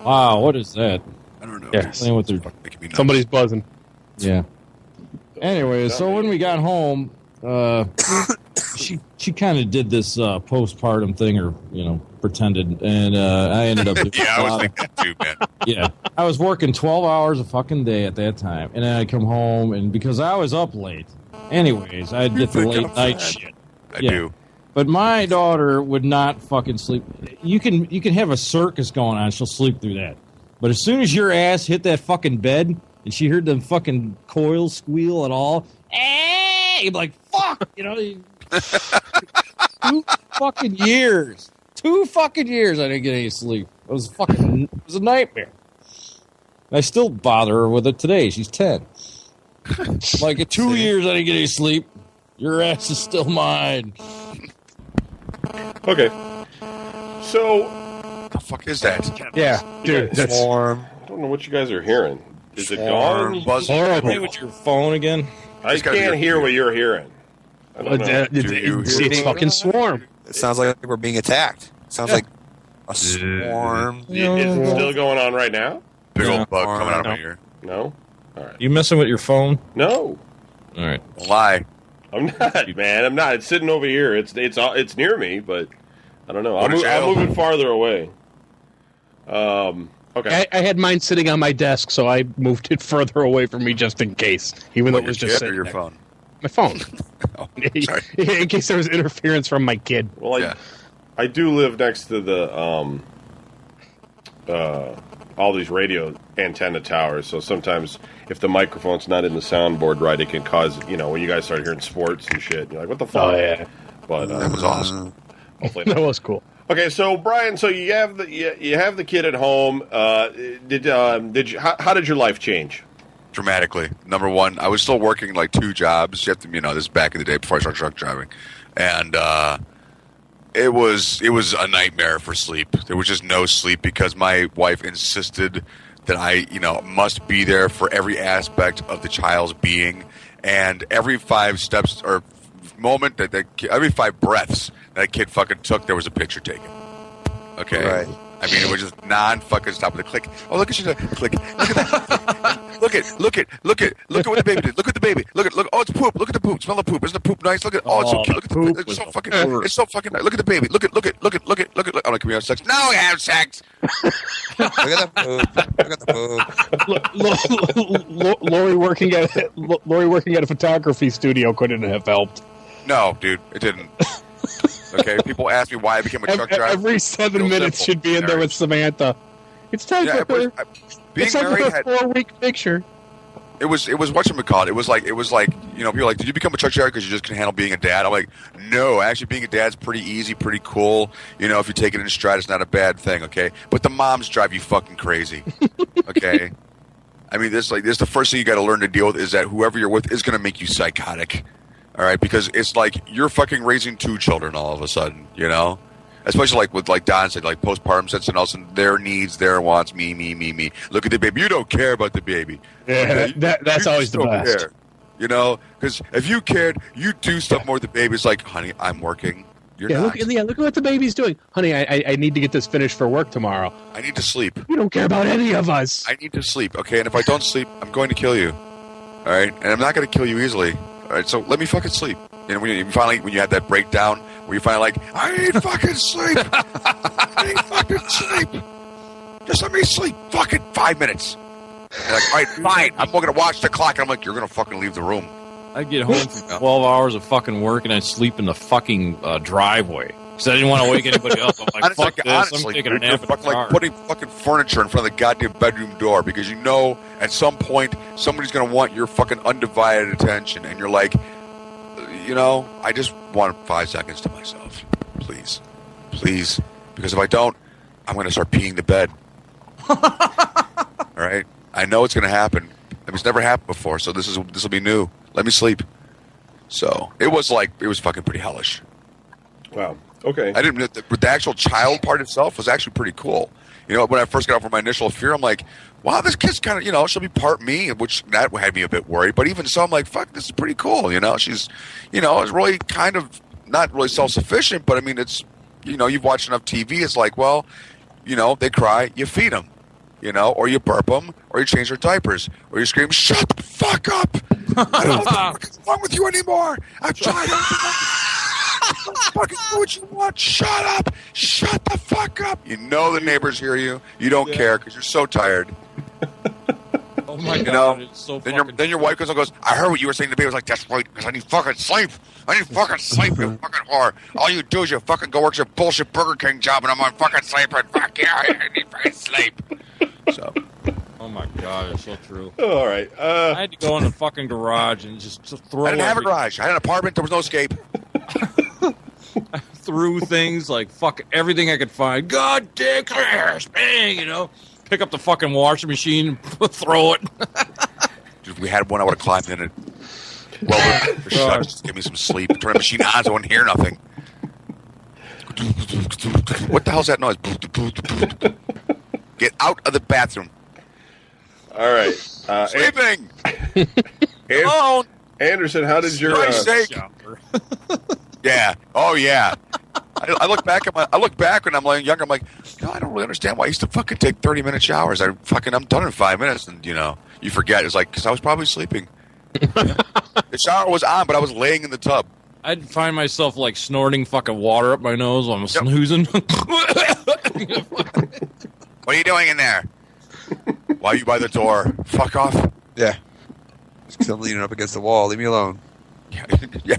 Wow, what is that? I don't know. Yes. Playing with their... Somebody's buzzing. Yeah. Anyway, so when we got home, she kind of did this postpartum thing, or pretended, and I ended up. Yeah, I was thinking that too, man. Yeah, I was working 12 hours a fucking day at that time, and then I come home, and because I was up late, anyways, I'd get the late night shit. I do. But my daughter would not fucking sleep. You can have a circus going on; she'll sleep through that. But as soon as your ass hit that fucking bed, and she heard them fucking coils squeal and all, you'd be like, "Fuck!" 2 fucking years. 2 fucking years I didn't get any sleep. It was a nightmare. I still bother her with it today. She's 10. Like 2 years I didn't get any sleep. Your ass is still mine. Okay. So, what the fuck is that? Yeah, dude, that's Swarm. I don't know what you guys are hearing. Is it gone? Play with your phone again. I can't hear what you're hearing. I don't know. it's fucking Swarm. It sounds like we're being attacked. It sounds like a swarm. Is it still going on right now? Big old bug coming out of my ear. No? All right. You messing with your phone? No. All right. Don't lie. I'm not, man. I'm not. It's sitting over here. It's near me, but I don't know. I'm moving farther away. Okay. I had mine sitting on my desk, so I moved it further away from me just in case, even though it was just sitting your there. phone. My phone. Oh, sorry. In case there was interference from my kid. Well, I do live next to the all these radio antenna towers, so sometimes if the microphone's not in the soundboard right, it can cause, when you guys start hearing sports and shit, you're like, what the fuck? Oh, yeah. But That was awesome. hopefully That not. was cool. Okay, so Brian, you have the kid at home. How did your life change? Dramatically. Number one, I was still working like 2 jobs. You have to, this is back in the day before I started truck driving, and it was a nightmare for sleep. There was just no sleep because my wife insisted that I, must be there for every aspect of the child's being, and every 5 steps or moment every 5 breaths that kid fucking took, there was a picture taken. Okay. Right. I mean, it was just non-fucking stop with the click. Oh, look at you! Click. Look at that. Look at what the baby did. Look at the baby. Look. Oh, it's poop. Look at the poop. Smell the poop. Isn't the poop nice? Look at. Oh, it's so cute. Look at the poop. It's so fucking. It's so fucking nice. Look at the baby. Look at. I'm like, can we have sex? No, we have sex. Look at the poop. Lori working at a photography studio couldn't have helped. No, dude, it didn't. Okay, people ask me why I became a truck driver. Every 7 minutes should be in there with Samantha. It's time for her. Being It's time for married her had 4-week picture. it was whatchamacallit. It was like people are like, did you become a truck driver because you just can handle being a dad? I'm like, no, actually being a dad's pretty easy, pretty cool. If you take it in stride, it's not a bad thing. Okay, but the moms drive you fucking crazy. Okay, I mean this the first thing you got to learn to deal with is that whoever you're with is going to make you psychotic. All right, because it's like you're fucking raising 2 children all of a sudden, Especially like with like Don said, like postpartum sense and also their needs, their wants, me. Look at the baby. You don't care about the baby. Yeah, that's always the best. Care, because if you cared, you'd do stuff more with the baby. It's like, honey, I'm working. You're not. Look at what the baby's doing. Honey, I need to get this finished for work tomorrow. I need to sleep. You don't care about any of us. I need to sleep, okay? And if I don't sleep, I'm going to kill you. All right? And I'm not going to kill you easily. All right, so let me fucking sleep. When you have that breakdown where you finally like, I need fucking sleep. I need fucking sleep. Just let me sleep. Fucking 5 minutes. And like, all right, fine. I'm going to watch the clock. And I'm like, you're going to fucking leave the room. I get home from 12 hours of fucking work and I sleep in the fucking driveway. Because I didn't want to wake anybody up. I'm like, fuck this. Honestly, I'm taking a you're nap in the car. like putting fucking furniture in front of the goddamn bedroom door because you know at some point somebody's going to want your fucking undivided attention, and you're like, I just want 5 seconds to myself, please, because if I don't, I'm going to start peeing the bed. All right, I know it's going to happen. It's never happened before, so this will be new. Let me sleep. So it was fucking pretty hellish. Wow. Okay. I didn't. The actual child part itself was actually pretty cool. When I first got over my initial fear, I'm like, wow, this kid's kind of, she'll be part me, which that had me a bit worried. But even so, I'm like, fuck, this is pretty cool. She's, it's really kind of not really self-sufficient, but I mean, it's, you've watched enough TV. It's like, well, they cry, you feed them, or you burp them, or you change their diapers, or you scream, shut the fuck up. I don't know what's wrong with you anymore. I've tried everything. Fucking do what you want. Shut up. Shut the fuck up. The neighbors hear you. You don't care because you're so tired. Oh my god, it's so then your wife goes and goes, I heard what you were saying to me. I was like, that's right, because I need fucking sleep. You fucking whore. All you do is you fucking go work your bullshit Burger King job and I'm on fucking sleep and fuck yeah, I need fucking sleep. So. Oh my god, it's so true. All right. I had to go in the fucking garage and just throw. I didn't have a garage. I had an apartment. There was no escape. I threw things like fuck everything I could find. God damn, bang, pick up the fucking washing machine, throw it. Dude, if we had one, I would have climbed in it. Well, shut, just give me some sleep. Turn the machine on so I wouldn't hear nothing. What the hell's that noise? Get out of the bathroom. All right. Sleeping. Alone. Anderson, how did your Yeah. Oh yeah. I look back when I'm like younger. I'm like, I don't really understand why I used to fucking take 30-minute showers. I'm done in 5 minutes, and you forget. It's like because I was probably sleeping. The shower was on, but I was laying in the tub. I'd find myself like snorting fucking water up my nose while I'm snoozing. What are you doing in there? Why are you by the door? Fuck off. Yeah. Just 'cause I'm leaning up against the wall. Leave me alone. Yeah,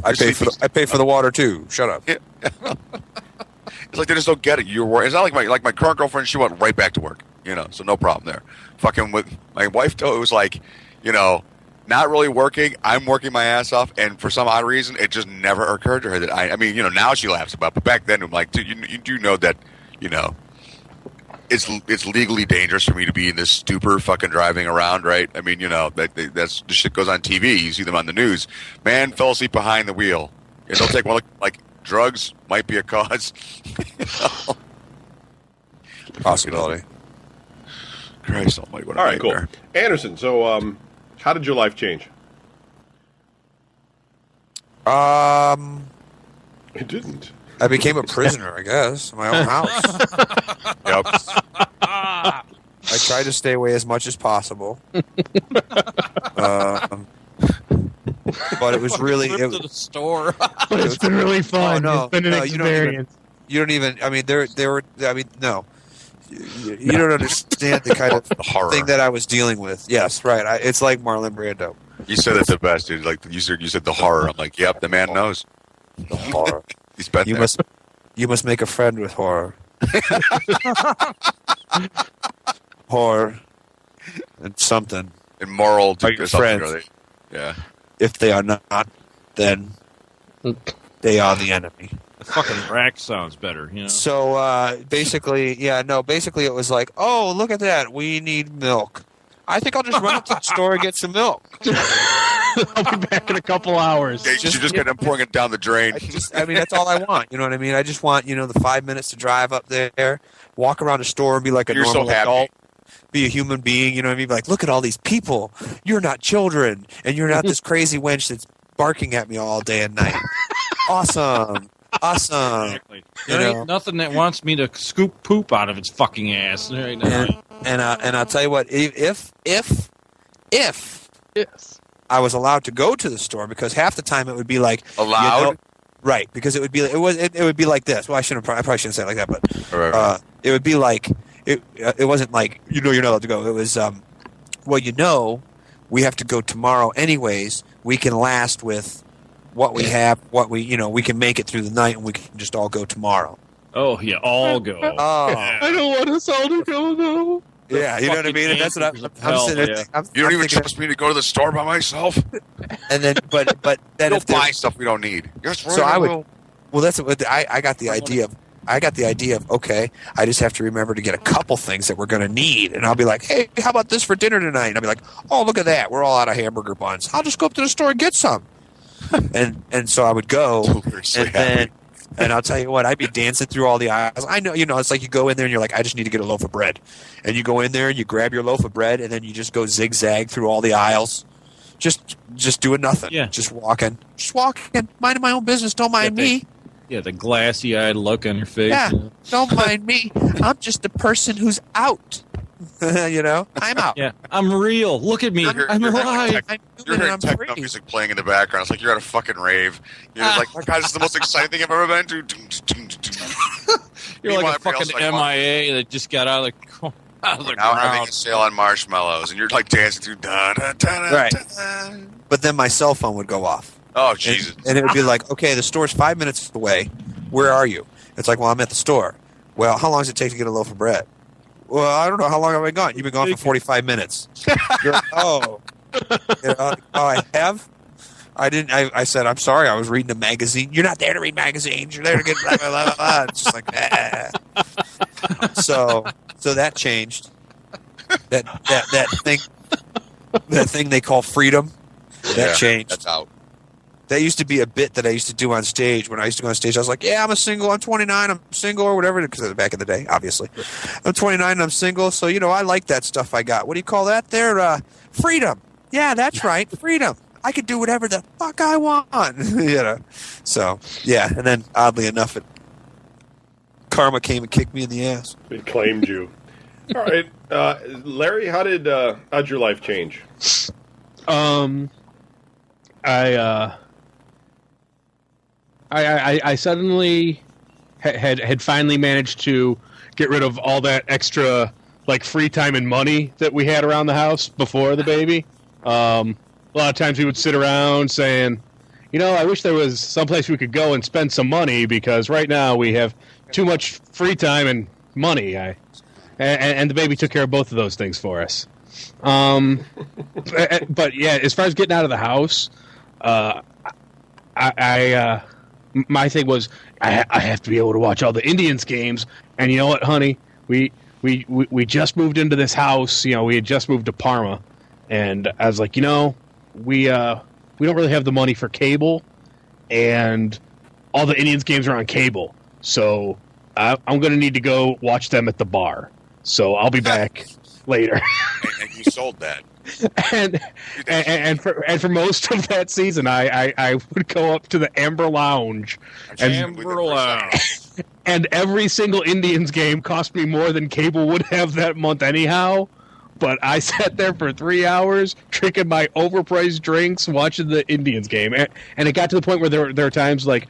I pay for the water too. Shut up. Yeah. It's like they just don't get it. It's not like my current girlfriend. She went right back to work. So no problem there. Fucking with my wife, though, it was like, not really working. I'm working my ass off, and for some odd reason, it just never occurred to her that I mean, now she laughs about it, but back then, I'm like, dude, you do know that, it's legally dangerous for me to be in this stupor fucking driving around, right? I mean, that's the shit goes on TV. You see them on the news. Man fell asleep behind the wheel. Don't take one look. Like drugs might be a cause. Possibility. Christ Almighty! What a All right, nightmare. cool. Anderson, so how did your life change? It didn't. I became a prisoner, I guess, in my own house. Yep. I tried to stay away as much as possible. But it was really to the store. But it's been really fun. Oh, no, It's been an no, experience. you don't even. I mean, there were. I mean, no. You don't understand the kind of horror thing that I was dealing with. Yes, right. It's like Marlon Brando. You said it the best, dude. Like you said the horror. I'm like, yep, the man knows. The horror. He's been there. You must make a friend with horror. Horror and something. Immoral to Are your something, friends? really. Yeah. If they are not, then they are the enemy. The fucking rack sounds better, So basically it was like, oh, look at that. We need milk. I think I'll just run up to the store and get some milk. I'll be back in a couple hours. Yeah, you just get them pouring it down the drain. I mean, that's all I want. You know what I mean? I just want, the 5 minutes to drive up there, walk around the store and be like a You're normal so happy. adult. Be a human being, you know what I mean? Be like, look at all these people. You're not children, and you're not this crazy wench that's barking at me all day and night. Awesome. Exactly. There ain't nothing that wants me to scoop poop out of its fucking ass right now. And I'll tell you what, if Yes. I was allowed to go to the store, because half the time it would be like Allowed? right? Because it would be like this. Well, I probably shouldn't say it like that, but Right. it would be like it wasn't like you're not allowed to go. It was well, we have to go tomorrow anyways. We can last with what we have, what we can make it through the night, and we can just all go tomorrow. Oh yeah, all go. Oh, I don't want us all to go though. yeah, you know what I mean. And that's what I'm sitting there. I'm You don't even thinking, trust me to go to the store by myself? and then, but then You'll if there's- buy stuff we don't need. Yes, So I would. will. Well, that's what I got the idea of. I got the idea of, okay, I just have to remember to get a couple things that we're going to need. And I'll be like, hey, how about this for dinner tonight? And I'll be like, oh, look at that. We're all out of hamburger buns. I'll just go up to the store and get some. and so I would go. Seriously And then, and I'll tell you what, I'd be dancing through all the aisles. I know, it's like you go in there and you're like, I just need to get a loaf of bread. And you go in there and you grab your loaf of bread and then you just go zigzag through all the aisles. Just doing nothing. Yeah. Just walking. Minding my own business. Don't mind me. Yeah, the glassy-eyed look on your face. Yeah, don't mind me. I'm just the person who's out. I'm out. Yeah, I'm real. Look at me. You're- I'm you're alive. I'm You're human hearing and I'm techno free. music playing in the background. It's like you're at a fucking rave. You're like, my God, this is the most exciting thing I've ever been to. You're Meanwhile, like a everybody fucking else, like, MIA that just got out of the now having ground. a sale on marshmallows, and you're like dancing through. Da, da, da, da, Right. da. But then my cell phone would go off. Oh Jesus! And it would be like, okay, the store's 5 minutes away. Where are you? It's like, well, I'm at the store. Well, how long does it take to get a loaf of bread? Well, I don't know. How long have I been gone? You've been gone for 45 minutes. You're like, oh. I have? I didn't. I said, I'm sorry. I was reading a magazine. You're not there to read magazines. You're there to get blah, blah, blah, blah. It's just like, So that changed. That thing they call freedom, that changed. That's out. That used to be a bit that I used to do on stage. When I used to go on stage, I was like, yeah, I'm single, I'm 29, I'm single, or whatever, because back in the day, obviously. I'm 29 and I'm single, so, I like that stuff I got. What do you call that there? Freedom. Yeah, that's right, freedom. I could do whatever the fuck I want. So, yeah, and then, oddly enough, karma came and kicked me in the ass. It claimed you. All right, Larry, how'd your life change? I suddenly had finally managed to get rid of all that extra free time and money that we had around the house before the baby. A lot of times we would sit around saying, I wish there was someplace we could go and spend some money because right now we have too much free time and money. And the baby took care of both of those things for us. But yeah, as far as getting out of the house, my thing was I have to be able to watch all the Indians games. And you know what, honey? We just moved into this house. We had just moved to Parma, and I was like, we don't really have the money for cable, and all the Indians games are on cable. So I'm going to need to go watch them at the bar. So I'll be back later. And you sold that. and for most of that season, I would go up to the Amber Lounge, Amber Lounge. and every single Indians game cost me more than cable would have that month anyhow. But I sat there for 3 hours drinking my overpriced drinks, watching the Indians game, and it got to the point where there were times like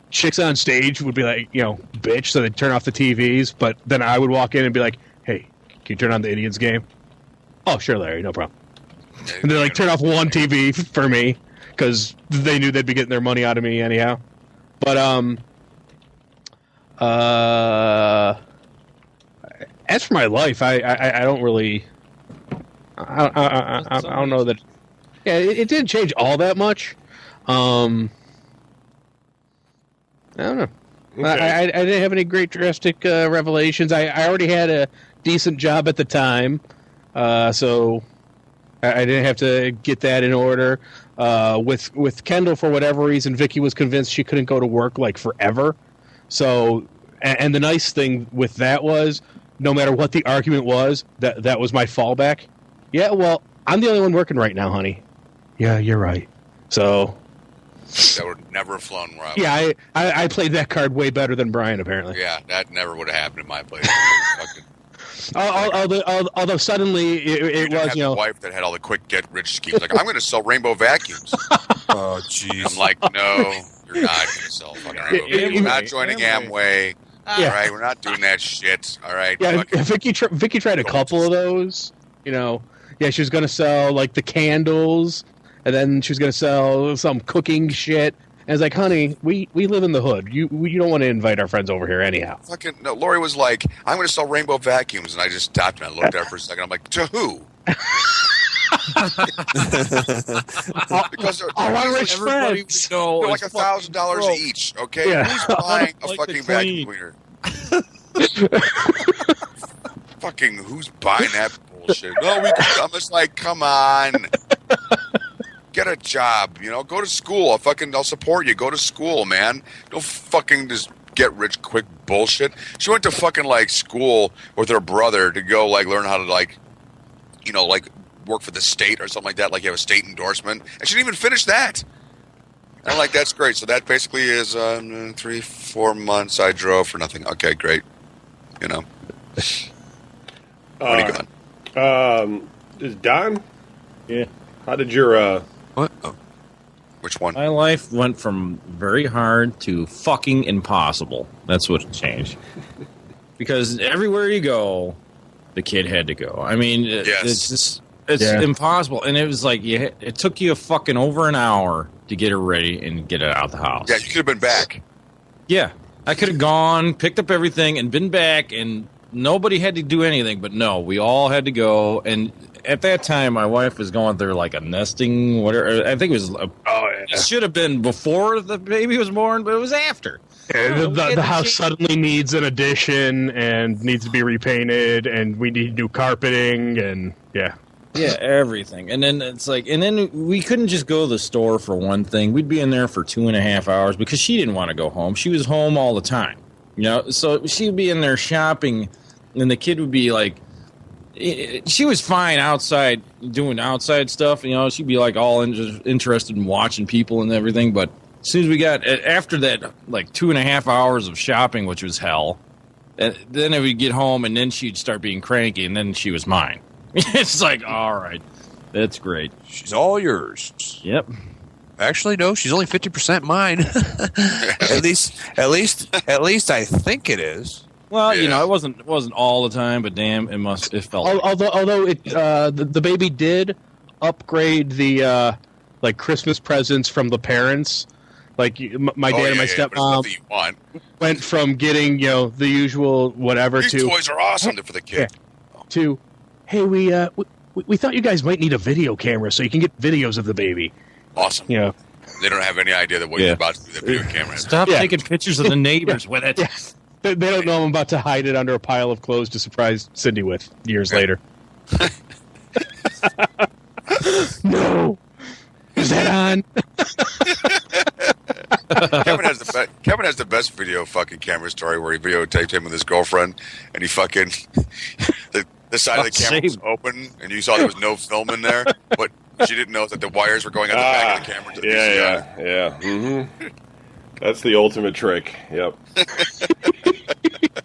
chicks on stage would be like, bitch, so they'd turn off the TVs. But then I would walk in and be like, hey, can you turn on the Indians game? Oh, sure, Larry, no problem. And they're like, turn off one TV for me, because they knew they'd be getting their money out of me anyhow. But, as for my life, I don't really, I don't know that, yeah, it didn't change all that much. I don't know. Okay. I didn't have any great drastic revelations. I already had a decent job at the time, so I didn't have to get that in order. With Kendall, for whatever reason, Vicky was convinced she couldn't go to work forever. So, and the nice thing with that was, no matter what the argument was, that was my fallback. Yeah, well, I'm the only one working right now, honey. Yeah, you're right. So. That would never have flown where I was. Yeah, I played that card way better than Brian, apparently. Yeah, that never would have happened in my place. Although suddenly it was, a wife that had all the quick get rich schemes. Like, I'm going to sell rainbow vacuums. Oh, jeez. I'm like, no, you're not going to sell fucking rainbow vacuums. We're not joining Amway. All right, we're not doing that shit. All right. Yeah, fucking Vicky tried a couple of those. Yeah, she was going to sell the candles, and then she was going to sell some cooking shit. And I was like, honey, we live in the hood. You don't want to invite our friends over here anyhow. Fucking no. Lori was like, "I'm going to sell rainbow vacuums," and I just stopped and I looked at her for a second. I'm like, "To who?" Because All our rich Everybody friends. we know they're is like fucking $1,000 broke. each. Okay, Yeah. who's buying a Like fucking the vacuum cleaner? Fucking who's buying that bullshit? No, I'm just like, come on, get a job. You know, go to school. I'll support you. Go to school, man. Don't fucking just get rich quick bullshit. She went to fucking like school with her brother to go like learn how to like, you know, like work for the state or something like that. Like you have a state endorsement, and she didn't even finish that. And I'm like, that's great. So that basically is 3-4 months I drove for nothing. Okay, great. You know. When are you going? Is Don? Yeah. How did your What? Oh. Which one? My life went from very hard to fucking impossible. That's what changed. Because everywhere you go, the kid had to go. I mean, Yes. it's Yeah. impossible. And it was like it took you fucking over an hour to get her ready and get it out of the house. Yeah, you could have been back. Yeah. I could have gone, picked up everything, and been back, and nobody had to do anything. But no, we all had to go. And at that time, my wife was going through like a nesting, whatever. I think it was. It should have been before the baby was born, but it was after. The house suddenly needs an addition and needs to be repainted, and we need new carpeting, and yeah. Yeah, everything. And then it's like, and then we couldn't just go to the store for one thing. We'd be in there for 2.5 hours because she didn't want to go home. She was home all the time, you know. So she'd be in there shopping, and the kid would be like, she was fine outside doing outside stuff, you know. She'd be like all interested in watching people and everything. But as soon as we got after that, like 2.5 hours of shopping, which was hell, and then I would get home, and then she'd start being cranky, and then she was mine. It's like, all right, that's great. She's all yours. Yep. Actually, no, she's only 50% mine. at least I think it is. Well, you Yeah. know, it wasn't all the time, but damn, it felt. Although it the baby did upgrade the like Christmas presents from the parents. Like my dad and my but it's stepmom nothing you want. went from getting the usual whatever These to toys are awesome for the kid. to hey we thought you guys might need a video camera so you can get videos of the baby. Awesome. You know. They don't have any idea that what Yeah. you're about to do with that video camera. Stop Yeah. taking pictures of the neighbors with it. They don't know I'm about to hide it under a pile of clothes to surprise Cindy with years later. No. Is that on? Kevin has the best video fucking camera story where he videotaped him with his girlfriend, and he fucking the side of the camera was open, and you saw there was no film in there, but she didn't know that the wires were going on the back of the camera to the VCR. yeah. Mm-hmm. That's the ultimate trick. Yep.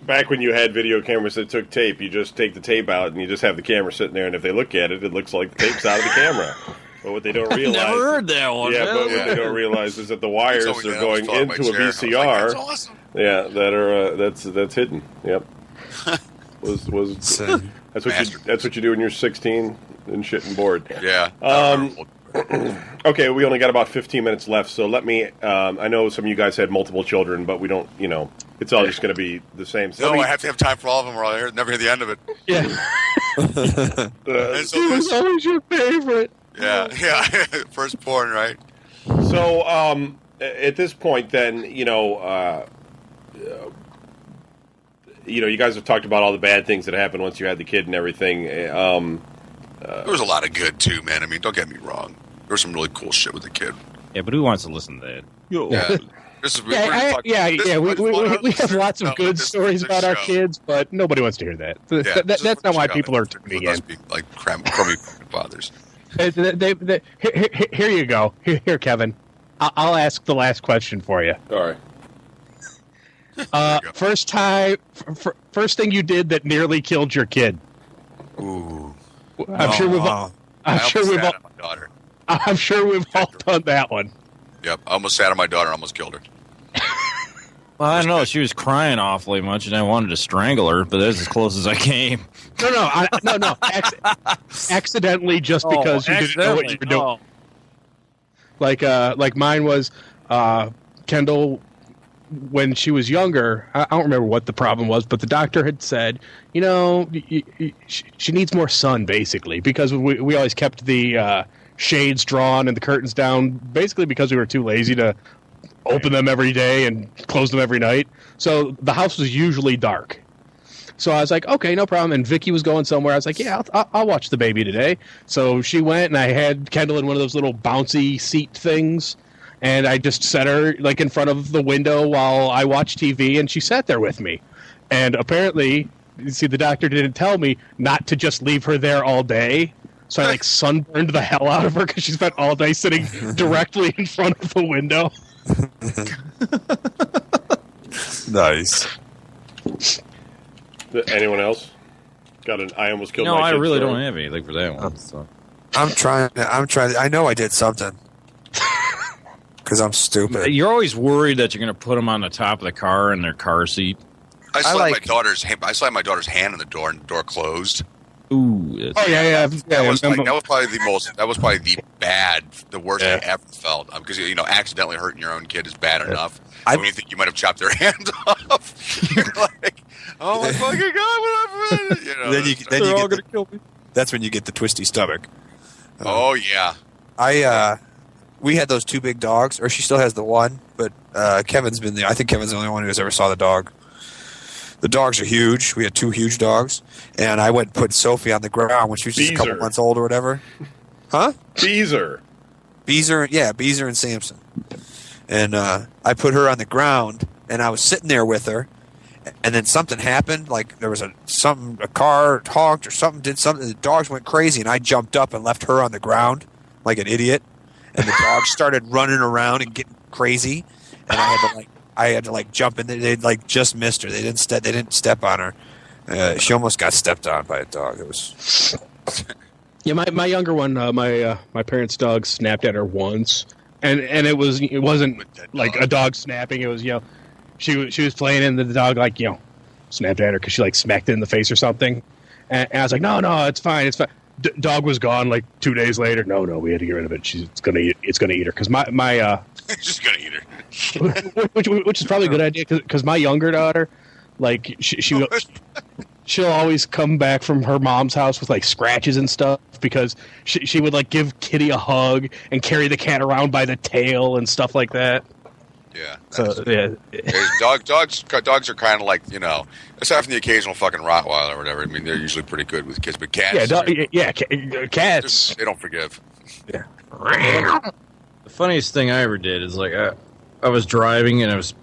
Back when you had video cameras that took tape, you just take the tape out and you just have the camera sitting there, and if they look at it, it looks like the tape's out of the camera. But what they don't realize, Never heard that one. yeah, but what they don't realize is that the wires It's always are been- I was going falling my into a chair. I was like, VCR. that's awesome. Yeah, that are that's hidden. Yep. Was that's what you do when you're 16 and shit and bored. Yeah. Okay, we only got about 15 minutes left, so let me. I know some of you guys had multiple children, but we don't. It's all just going to be the same. So No, let me- I have to have time for all of them, or I'll never hear the end of it. Yeah. And so It was this- always your favorite. yeah. First porn, right? So at this point, then you guys have talked about all the bad things that happened once you had the kid and everything. There was a lot of good too, man. I mean, don't get me wrong. There was some really cool shit with the kid. Yeah, but who wants to listen to that? Yeah. This is We have lots of good stories about our kids, but nobody wants to hear that. That's not why people are tuning in. Be like crummy fucking fathers. Here you go. Here, Kevin. I'll ask the last question for you. All right. First thing you did that nearly killed your kid. Ooh. I'm sure we've I almost sat on my daughter. I'm sure we've all done that one. Yep, I almost sat on my daughter and almost killed her. Well, I don't know. She was crying awfully much, and I wanted to strangle her, but that's as close as I came. No. Accidentally, just because you didn't know what you were doing. Oh. Like mine was, Kendall, when she was younger, I don't remember what the problem was, but the doctor had said, she needs more sun, basically, because we always kept the shades drawn and the curtains down, basically because we were too lazy to open them every day and close them every night. So the house was usually dark. So I was like, okay, no problem. And Vicky was going somewhere. I was like, yeah, I'll watch the baby today. So she went, and I had Kendall in one of those little bouncy seat things. And I just set her like in front of the window while I watched TV, and she sat there with me. And apparently, you see, the doctor didn't tell me not to just leave her there all day. So I like sunburned the hell out of her because she spent all day sitting directly in front of the window. Nice. Anyone else? I almost killed No, my I kid really story. don't have anything for that one. So. I'm trying. I know I did something. Because I'm stupid. You're always worried that you're going to put them on the top of the car in their car seat. I still had my daughter's hand on the door, and the door closed. Ooh. Oh yeah. That was probably the worst I ever felt. Because accidentally hurting your own kid is bad enough. I don't think you might have chopped their hand off. You're like, oh my fucking god, whatever. Then you they're all going to kill me. That's when you get the twisty stomach. Oh yeah. We had those two big dogs, or she still has the one, but Kevin's been there. I think Kevin's the only one who's ever saw the dog. The dogs are huge. We had two huge dogs, and I went and put Sophie on the ground when she was just a couple months old or whatever. Huh? Beezer, Beezer and Samson. And I put her on the ground, and I was sitting there with her, and then something happened. Like there was a car honked or something did something. The dogs went crazy, and I jumped up and left her on the ground like an idiot. And the dogs started running around and getting crazy, and I had to jump in. They just missed her. They didn't step on her. She almost got stepped on by a dog. It was. Yeah, my younger one, my parents' dog snapped at her once, and it wasn't like a dog snapping. It was she was playing and the dog snapped at her because she smacked it in the face or something, and I was like, no, it's fine. Dog was gone 2 days later. No, we had to get rid of it. It's gonna eat her because my just gonna eat her. which is probably a good idea because my younger daughter, she'll always come back from her mom's house with scratches and stuff because she would give Kitty a hug and carry the cat around by the tail and stuff like that. Yeah. So yeah. Dogs are kind of aside from the occasional fucking Rottweiler or whatever. I mean, they're usually pretty good with kids, but cats. Cats. They don't forgive. Yeah. The funniest thing I ever did is I was driving and I was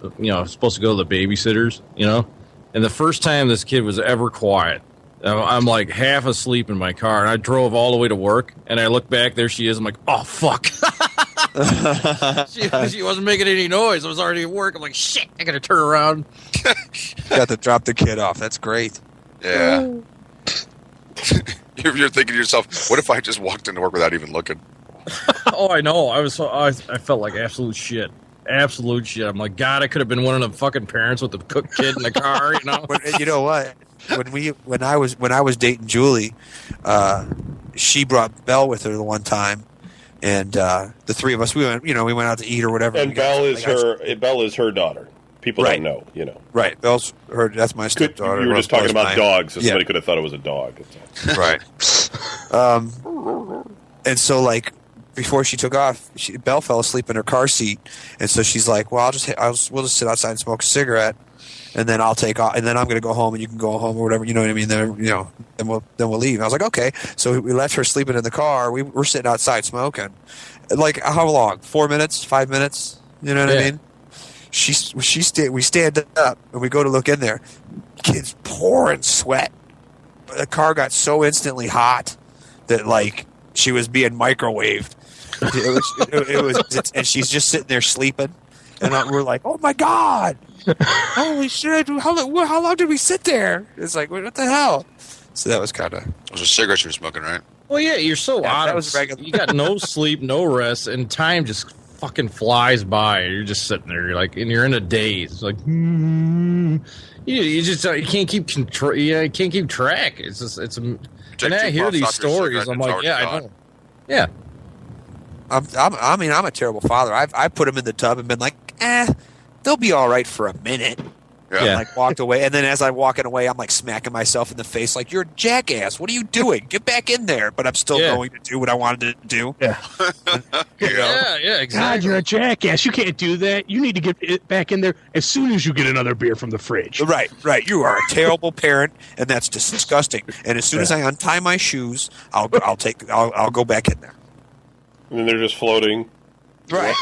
supposed to go to the babysitter's, and the first time this kid was ever quiet, I'm half asleep in my car, and I drove all the way to work, and I look back, there she is. I'm like, oh fuck. She wasn't making any noise. I was already at work. I'm like, shit, I gotta turn around. Got to drop the kid off. That's great. Yeah. You're thinking to yourself, what if I just walked into work without even looking? Oh, I know. I felt like absolute shit. Absolute shit. I'm like, God, I could have been one of them fucking parents with the cook kid in the car. But you know what? When I was dating Julie, she brought Belle with her the one time. And the three of us, we went out to eat or whatever. And Belle is her daughter. People don't know, Right, Belle's her. That's my stepdaughter. You were just talking about dogs, so yeah. somebody could have thought it was a dog. Right. And so before she took off, Belle fell asleep in her car seat, and so she's like, "Well, we'll just sit outside and smoke a cigarette, and then I'll take off, and then I'm going to go home, and you can go home or whatever. You know what I mean? Then we'll leave." And I was like, "Okay." So we left her sleeping in the car. We're sitting outside smoking. How long? 4 minutes? 5 minutes? You know what I mean? We stand up and we go to look in there. Kid's pouring sweat. The car got so instantly hot that she was being microwaved. It was, and she's just sitting there sleeping, and we're like, "Oh my god, holy shit! How long did we sit there?" It's like, what the hell? So that was kind of. It was a cigarette you were smoking, right? Well, yeah, you're so out. That was regular. You got no sleep, no rest, and time just fucking flies by. You're just sitting there, and you're in a daze. It's like, you just you can't keep control. Yeah, you can't keep track. It's just and I hear these stories. I'm like, yeah, I know. Yeah. I'm a terrible father. I've put them in the tub and been like, they'll be all right for a minute. Yeah. And like walked away, and then as I'm walking away, I'm like smacking myself in the face, like, "You're a jackass! What are you doing? Get back in there!" But I'm still going to do what I wanted to do. Yeah. Exactly. God, you're a jackass. You can't do that. You need to get it back in there as soon as you get another beer from the fridge. Right. You are a terrible parent, and that's disgusting. And as soon as I untie my shoes, I'll go back in there. And then they're just floating. Right.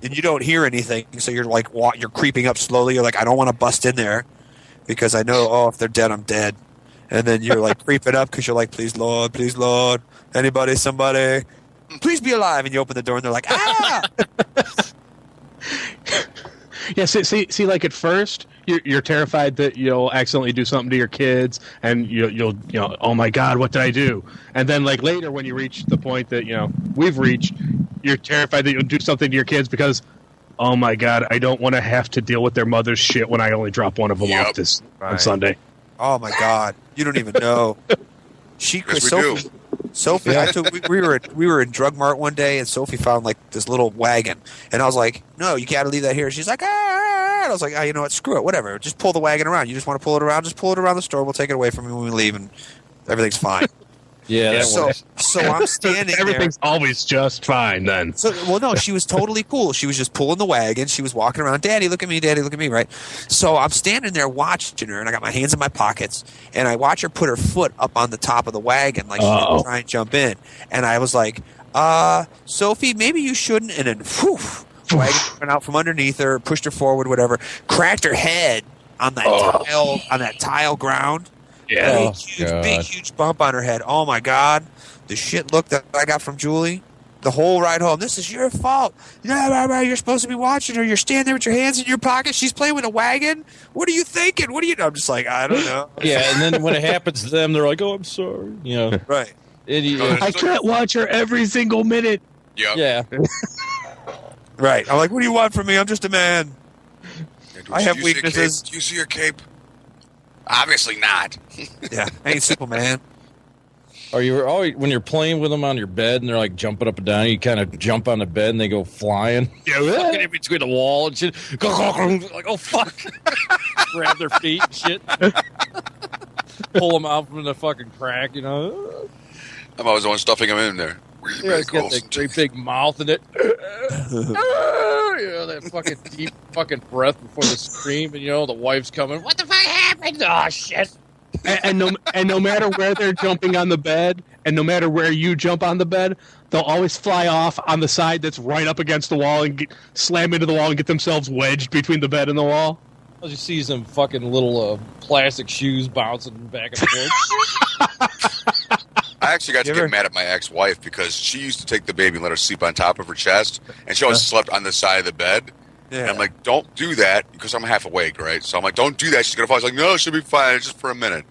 And you don't hear anything, so you're like you're creeping up slowly. You're like, I don't want to bust in there because I know, if they're dead, I'm dead. And then you're like creeping up because you're like, please Lord, anybody, somebody, please be alive. And you open the door and they're like, ah. Yeah, see, like at first you're terrified that you'll accidentally do something to your kids, and you'll oh my God, what did I do? And then like later when you reach the point that we've reached, you're terrified that you'll do something to your kids because, oh my God, I don't want to have to deal with their mother's shit when I only drop one of them off on Sunday. Oh my God, you don't even know. Sophie, we were in Drug Mart one day, and Sophie found like this little wagon, and I was like, "No, you got to leave that here." She's like, "Ah!" I was like, "You know what? Screw it, whatever. Just pull the wagon around. You just want to pull it around? Just pull it around the store. We'll take it away from you when we leave, and everything's fine." Yeah. So I'm standing Everything's there. always just fine then. No, she was totally cool. She was just pulling the wagon. She was walking around. Daddy, look at me. Daddy, look at me. Right. So I'm standing there watching her, and I got my hands in my pockets, and I watch her put her foot up on the top of the wagon like she's going to try and jump in. And I was like, Sophie, maybe you shouldn't. And then, wagon went out from underneath her, pushed her forward, whatever, cracked her head on that tile ground. Yeah. Big, huge bump on her head. Oh, my God. The shit look that I got from Julie the whole ride home. This is your fault. You're supposed to be watching her. You're standing there with your hands in your pocket. She's playing with a wagon. What are you thinking? I'm just like, I don't know. Yeah, and then when it happens to them, they're like, oh, I'm sorry. Right. I can't watch her every single minute. Yep. Yeah. Right. I'm like, what do you want from me? I'm just a man. I have weaknesses. Do you see your cape? Obviously not. Yeah, I ain't Superman. Or you're always when you're playing with them on your bed and they're like jumping up and down, you kind of jump on the bed and they go flying. Yeah, fucking in between the wall and shit. Like, oh fuck! Grab their feet and shit. Pull them out from the fucking crack, I'm always the one stuffing them in there. Yeah, it's got that great big mouth in it. That fucking deep fucking breath before the scream, and the wife's coming. What the fuck happened? Oh shit! And no matter where they're jumping on the bed, and no matter where you jump on the bed, they'll always fly off on the side that's right up against the wall and slam into the wall and get themselves wedged between the bed and the wall. I'll just see some fucking little plastic shoes bouncing back and forth. I actually got to get mad at my ex-wife because she used to take the baby and let her sleep on top of her chest, and she always slept on the side of the bed. Yeah. And I'm like, don't do that, because I'm half awake, right? So I'm like, don't do that. She's going to fall. She's like, no, she'll be fine. It's just for a minute,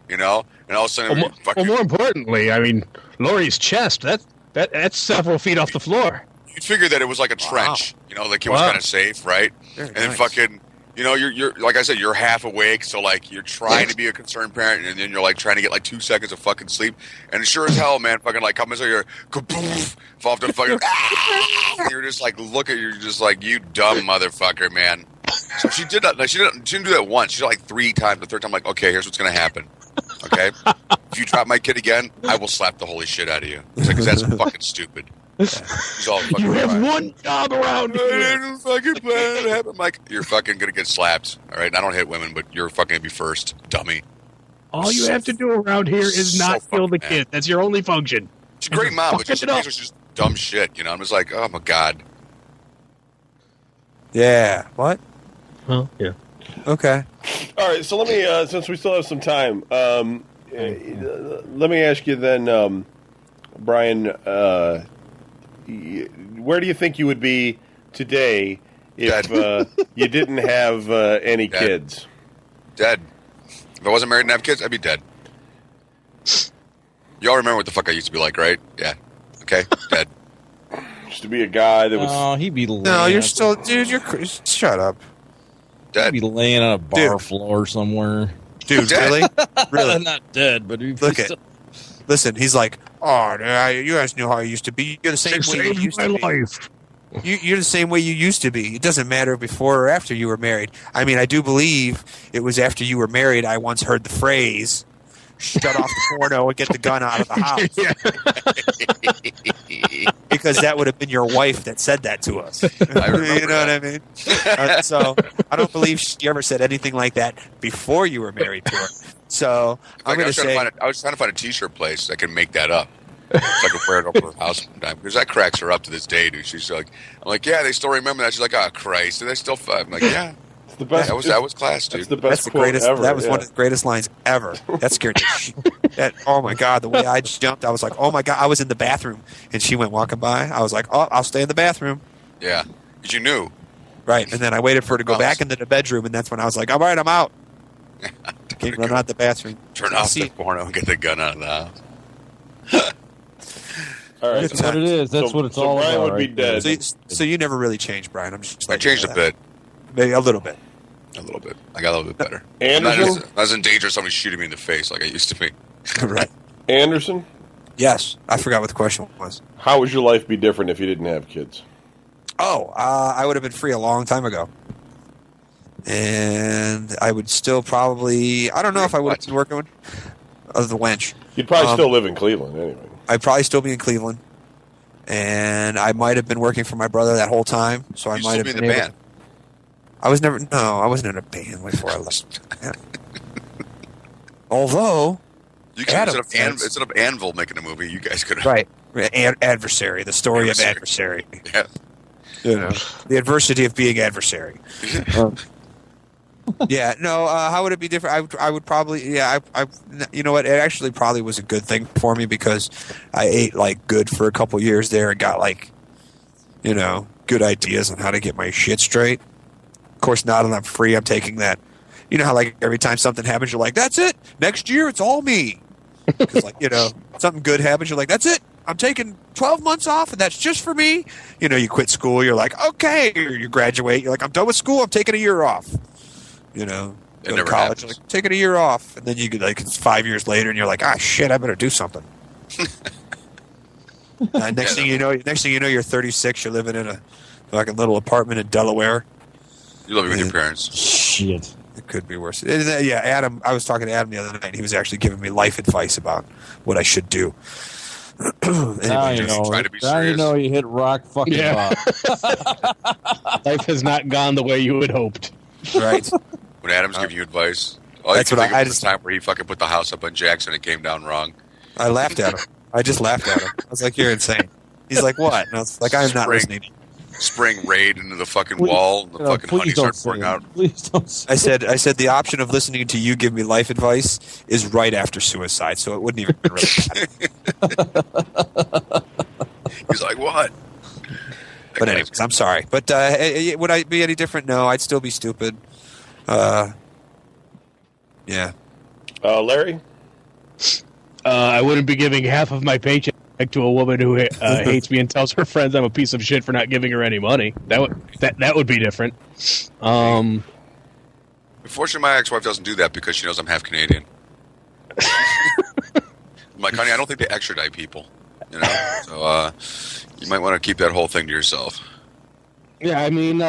And all of a sudden... Well, more importantly, I mean, Lori's chest, that's several feet off the floor. You'd figure that it was like a trench, like it was kind of safe, right? Very and then nice. fucking... you're like I said, you're half awake, so like you're trying to be a concerned parent, and then you're like trying to get like 2 seconds of fucking sleep, and sure as hell, man, fucking like come in, so you're kaboof, fall off the fucking, and you're just like you're just like, you dumb motherfucker, man. So she did that. Like, she didn't do that once. She did like 3 times. The third time, I'm like, okay, here's what's gonna happen. Okay, if you drop my kid again, I will slap the holy shit out of you. It's like, 'cause that's fucking stupid. She's all fucking You have crying. one job around I here. didn't fucking plan it happen. I'm like, you're fucking gonna get slapped. All right, and I don't hit women, but you're fucking gonna be first, dummy. All you have to do around here is not So kill the fucking kid. That's your only function. She's a great mom, but Fucking just it up. these are just dumb shit. I'm just like, oh my god. Yeah. What? Well, yeah. Okay. All right, so let me, since we still have some time, let me ask you then, Brian, where do you think you would be today if you didn't have any kids? Dead. If I wasn't married and have kids, I'd be dead. Y'all remember what the fuck I used to be like, right? Yeah. Okay. Dead. Used to be a guy that was... Oh, he'd be laying No, you're still, dude. Shut up, Dead. He'd be laying on a bar Dude. floor somewhere. dude. Dead. Really? Not dead, but he'd Look be at. Listen, he's like, Oh, you guys know how I used to be. You're the same way you used to be. life. You're the same way you used to be. It doesn't matter before or after you were married. I mean, I do believe it was after you were married. I once heard the phrase, shut off the porno and get the gun out of the house. Because that would have been your wife that said that to us. You know what I mean? So I don't believe she ever said anything like that before you were married to her. So I'm going to say... I was trying to find a T-shirt place that can make that up. So I could wear it over her house sometime. Because that cracks her up to this day, dude. She's like, I'm like, yeah, they still remember that. She's like, oh, Christ. And they still I'm like, yeah. The best, that was class, dude. That's the best the quote greatest. ever. That was one of the greatest lines ever. That scared me. Oh my god, the way I jumped, I was like, oh my god. I was in the bathroom, and she went walking by. I was like, oh, I'll stay in the bathroom. Yeah, because you knew. Right, and then I waited for her to go back into the bedroom, and that's when I was like, all right, I'm out. Can't run out the bathroom. Turn off the porno and get the gun out of the house. All right, That's what it is. That's what it's all Brian about. would be dead. So you never really changed, Brian. I'm just. I changed a bit. Maybe a little bit. A little bit. I got a little bit better. Anderson? I was in danger of somebody shooting me in the face like I used to be. Right. Anderson, Yes, I forgot what the question was. how would your life be different if you didn't have kids? Oh, I would have been free a long time ago. And I would still probably... I don't know if I would have been working with the wench. You'd probably still live in Cleveland anyway. I'd probably still be in Cleveland. And I might have been working for my brother that whole time. So I You'd might still have be in been the able band. I was never... No, I wasn't in a band before I left. Yeah. Although... You could instead of Anvil making a movie, you guys could have. Right. Adversary. The story of Adversary. Yeah. You know, the adversity of being adversary. Yeah, no. How would it be different? I would probably. Yeah, you know what? It actually probably was a good thing for me because I ate like good for a couple years there and got like, you know, good ideas on how to get my shit straight. Of course, now that I'm free, I'm taking that. You know how like every time something happens, you're like, "That's it. Next year, it's all me." Because like you know, something good happens, you're like, "That's it. I'm taking 12 months off, and that's just for me." You know, you quit school, you're like, "Okay." Or you graduate, you're like, "I'm done with school. I'm taking a year off." You know, go to college, you're like, taking a year off, and then you get like it's 5 years later, and you're like, "Ah, shit, I better do something." Next thing you know, you're 36. You're living in a fucking little apartment in Delaware. You live with your parents. Shit. It could be worse. Yeah, Adam. I was talking to Adam the other night. He was actually giving me life advice about what I should do. Now you know. Try to be Now you serious. know you hit rock fucking bottom. Life has not gone the way you had hoped. Right. When Adam's giving you advice, all That's you what can I think of is the time where he fucking put the house up on Jackson and it came down wrong. I laughed at him. I just laughed at him. I was like, "You're insane." He's like, "What?" And I was like, "I'm not listening." Spring raid into the fucking wall, and the fucking honey starts pouring out. Please don't say I said the option of listening to you give me life advice is right after suicide, so it wouldn't even really matter. He's like, what? But anyways, I'm sorry. But would I be any different? No, I'd still be stupid. Yeah. Larry? I wouldn't be giving half of my paycheck to a woman who hates me and tells her friends I'm a piece of shit for not giving her any money. That would be different. Unfortunately, my ex-wife doesn't do that because she knows I'm half Canadian. I'm like, honey, I don't think they extradite people. You know, so you might want to keep that whole thing to yourself. Yeah, I mean,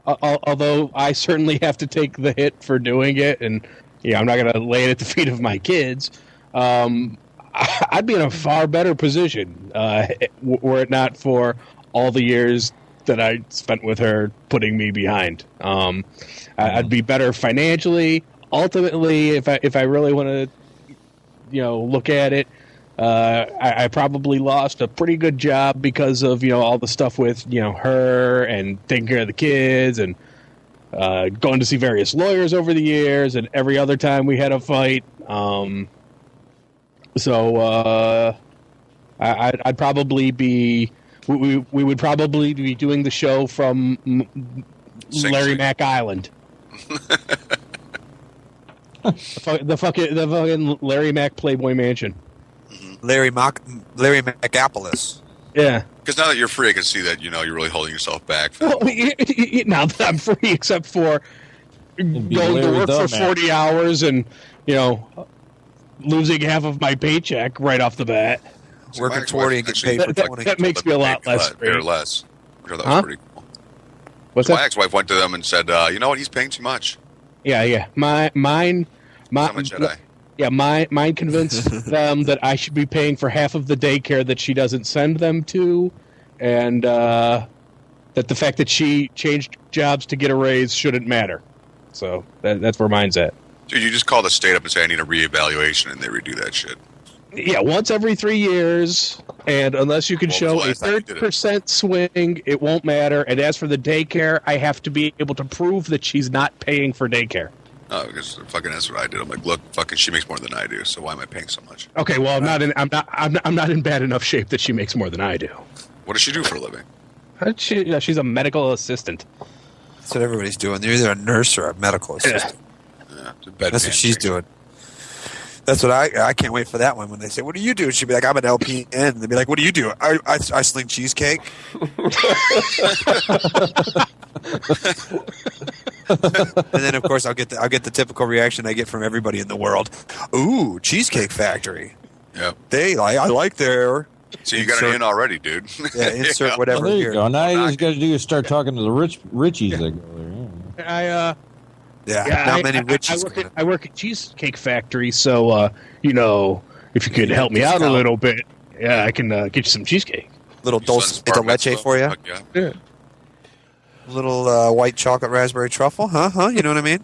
although I certainly have to take the hit for doing it, and yeah, I'm not going to lay it at the feet of my kids. I'd be in a far better position were it not for all the years that I spent with her putting me behind. I'd be better financially. Ultimately, if I really want to, look at it, I probably lost a pretty good job because of all the stuff with her and taking care of the kids and going to see various lawyers over the years and every other time we had a fight. So I'd probably be we would probably be doing the show from Larry Mack Island. The fucking Larry Mack Playboy Mansion. Larry Mackapolis. Yeah. Because now that you're free, I can see that you're really holding yourself back. Well, now that I'm free, except for going to work for 40 hours and losing half of my paycheck right off the bat. See, Working my ex-wife 40 and getting paid for That- 20. that makes me a lot less Pay her great. less. I'm sure that Huh? was pretty cool. What's My that? ex-wife went to them and said, "You know what? He's paying too much. Yeah. Mine. I'm a Jedi." Yeah, mine convinced them that I should be paying for half of the daycare that she doesn't send them to, and that the fact that she changed jobs to get a raise shouldn't matter. So that's where mine's at. Dude, you just call the state up and say, "I need a reevaluation," and they redo that shit. Yeah, once every 3 years, and unless you can What was show the a last time you did it? 30% swing, it won't matter. And as for the daycare, I have to be able to prove that she's not paying for daycare. Oh, because fucking that's what I did. I'm like, look, fucking, she makes more than I do, so why am I paying so much? Okay, well, I'm not in bad enough shape that she makes more than I do. What does she do for a living? She's a medical assistant. That's what everybody's doing. They're either a nurse or a medical assistant. Yeah, it's a bed That's man what she's chick. doing. That's what I can't wait for that one when they say, "What do you do?" She'd be like, "I'm an LPN." And they'd be like, "What do you do?" I sling cheesecake. And then of course I'll get the typical reaction I get from everybody in the world. Ooh, Cheesecake Factory. Yeah. I like their So you got an in already, dude. yeah, insert Yeah. whatever Well, there you here. go. Now you Knock just got to do is start talking to the Richies that go there. Yeah. Yeah, not many riches. I work at Cheesecake Factory, so if you could help me out a little bit, yeah, I can get you some cheesecake. Little Your dulce son's de bar leche mitzvah? for you. Fuck yeah. Little white chocolate raspberry truffle, huh? You know what I mean?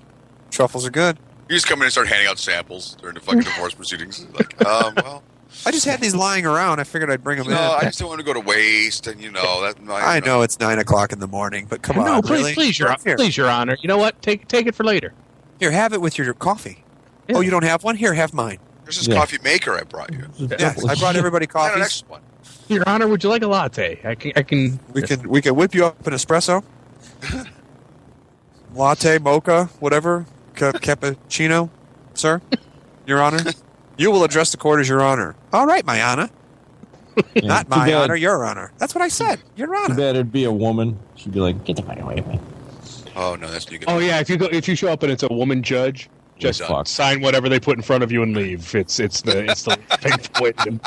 Truffles are good. You just come in and start handing out samples during the fucking divorce proceedings. Like, well, I just had these lying around. I figured I'd bring them no, I in. just don't want to go to waste, and that. I know it's 9 o'clock in the morning, but come No, on, please, really? please, Here, Your Honor. You know what? Take it for later. here, have it with your coffee. Yeah. Oh, you don't have one? Here, have mine. There's this Yeah. coffee maker I brought you. Yes, I brought everybody I got an coffees. extra one. Your Honor, would you like a latte? I can. We can whip you up an espresso, latte, mocha, whatever, cappuccino, sir, Your Honor. You will address the court as Your Honor. All right, my Honor. Yeah, Not too my bad- honor, Your Honor. That's what I said, Your Too Honor. bad it'd be a woman. She'd be like, "Get the fuck away from me." Oh no, that's you. Oh yeah, if you show up and it's a woman judge, just Fuck. sign whatever they put in front of you and leave. It's the painful way to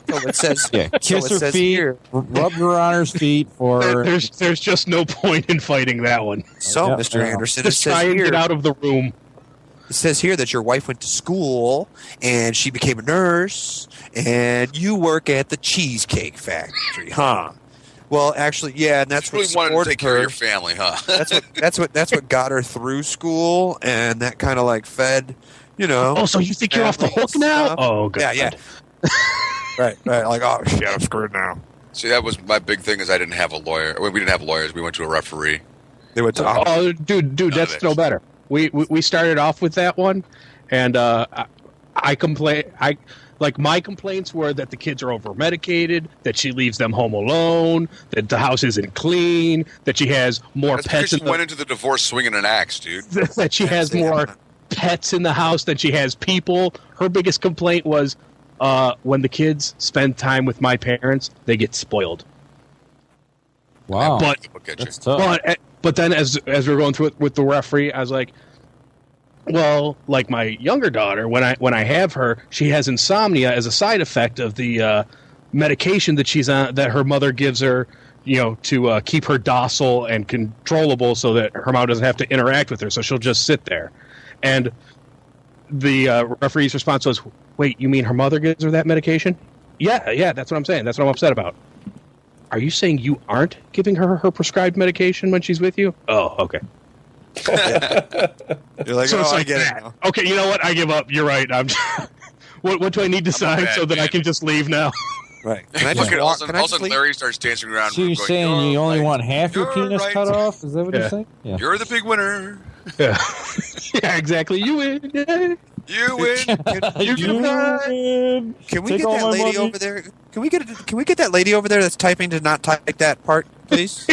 So it says, Yeah, so kiss it her says feet, here. rub Your Honor's feet for. There's just no point in fighting that one. So, Yeah, Mr. yeah. Anderson, it Just try says and here. get out of the room. It says here that your wife went to school and she became a nurse, and you work at the Cheesecake Factory, huh? Well, actually, yeah, and that's You really what wanted to supported take care of her. your family, huh? That's what got her through school, and that kind of like fed, Oh, so you think you're off the family hook now? stuff. Oh, God. Yeah. Right. Like, oh shit, I'm screwed now. See, that was my big thing. Is I didn't have a lawyer. Well, we didn't have lawyers. We went to a referee. They went to Oh, dude, that's it. no better. We started off with that one, and I complain. My complaints were that the kids are over medicated, that she leaves them home alone, that the house isn't clean, that she has more That's because pets she in the went into the divorce swinging an axe, dude. that she has more pets in the house than she has people. Her biggest complaint was when the kids spend time with my parents, they get spoiled. Wow, But Look at you. that's tough. but then as we're going through it with the referee, I was like, well, like my younger daughter, when I have her, she has insomnia as a side effect of the medication that she's on, that her mother gives her, to keep her docile and controllable, so that her mom doesn't have to interact with her. So she'll just sit there. And the referee's response was, "Wait, you mean her mother gives her that medication?" Yeah, that's what I'm saying. That's what I'm upset about. Are you saying you aren't giving her prescribed medication when she's with you? Oh, okay. You're like, So oh, it's I like get that. it now. Okay, you know what? I give up. You're right. I'm. What do I need to sign bad so that I man. can just leave now? Right. Can I just Fucking all walk? of a Can I just sudden, leave? Larry starts dancing around. So you're going, saying you only right. want half your You're penis right. cut off? Is that what Yeah. you're saying? Yeah. You're the big winner. Yeah, yeah, exactly. You win. Yay. You win. You win. Can we Take get all that my lady money. over there? Can we get that lady over there that's typing to not type that part, please?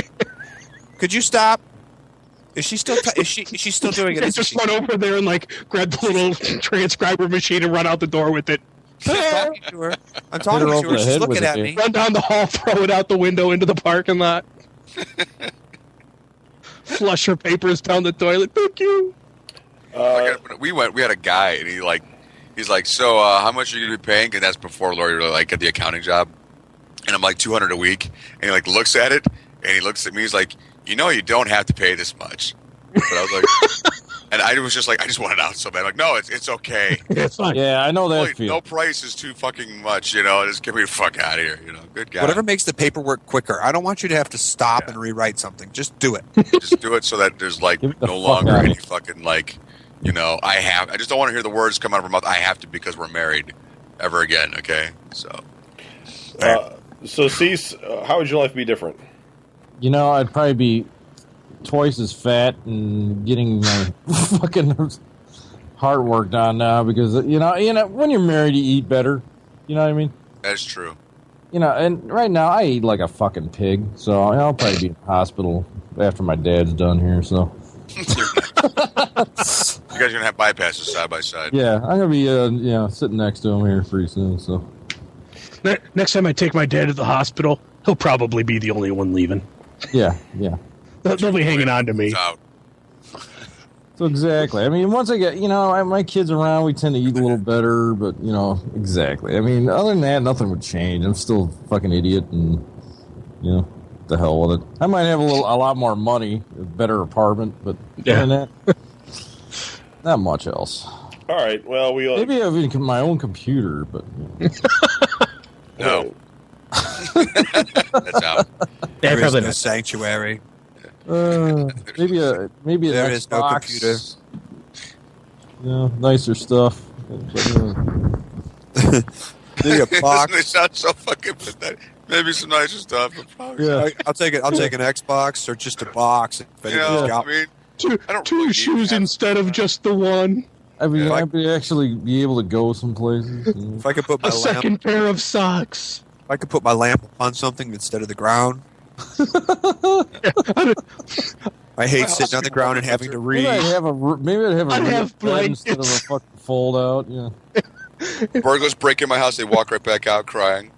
Could you stop? Is she still is she still doing it? Yeah, Isn't just she? run over there and grab the little transcriber machine and run out the door with it. I'm talking to her. I'm talking her to over her. the She's head with looking it, at dude. me. Run down the hall, throw it out the window into the parking lot. Flush her papers down the toilet. Thank you. We had a guy, and he's like, so how much are you going to be paying? And that's before Lori really like at the accounting job. And I'm like, $200 a week. And he like looks at it, and he looks at me. He's like, you don't have to pay this much. But I was like, and I was just like, I just want it out so bad. I'm like, no, it's okay. It's fine. Yeah, I know that Really, feeling. no price is too fucking much. Just get me the fuck out of here. Good guy. Whatever makes the paperwork quicker. I don't want you to have to stop and rewrite something. Just do it. Just do it so that there's like Give it the no fuck longer out. any fucking like, I just don't want to hear the words come out of her mouth. I have to because we're married ever again. Okay, so. So, Cease, how would your life be different? I'd probably be twice as fat and getting my fucking heart worked on now because when you're married, you eat better. You know what I mean? That's true. And right now I eat like a fucking pig, so I'll probably be in the hospital after my dad's done here. So You guys are gonna have bypasses side by side. yeah, I'm gonna be sitting next to him here pretty soon. So Next time I take my dad to the hospital, he'll probably be the only one leaving. yeah. They'll be hanging on to me. It's out. So exactly. I mean, once I get, my kids around, we tend to eat a little better, but, exactly. I mean, other than that, nothing would change. I'm still a fucking idiot and, the hell with it. I might have a lot more money, a better apartment, but other than that, not much else. All right. Well, Maybe I have my own computer, but. No. That's out. There is probably no not. sanctuary. Maybe an There is no Xbox. Nicer stuff. Maybe a box. Doesn't it sound so fucking pathetic? Maybe some nicer stuff, but probably. Yeah. I'll take it. I'll take an Xbox or just a box. If anybody's got- I mean, Two, I don't two really need shoes to have- instead of just the one. I mean, Yeah. I'd actually be able to go some places. if I could put my A lamp, second pair of socks. if I could put my lamp on something instead of the ground. I hate sitting on the ground and having to Maybe read. I'd have a I'd have bed instead of a blankets. fucking fold out. Yeah. burglars break in my house, they walk right back out crying.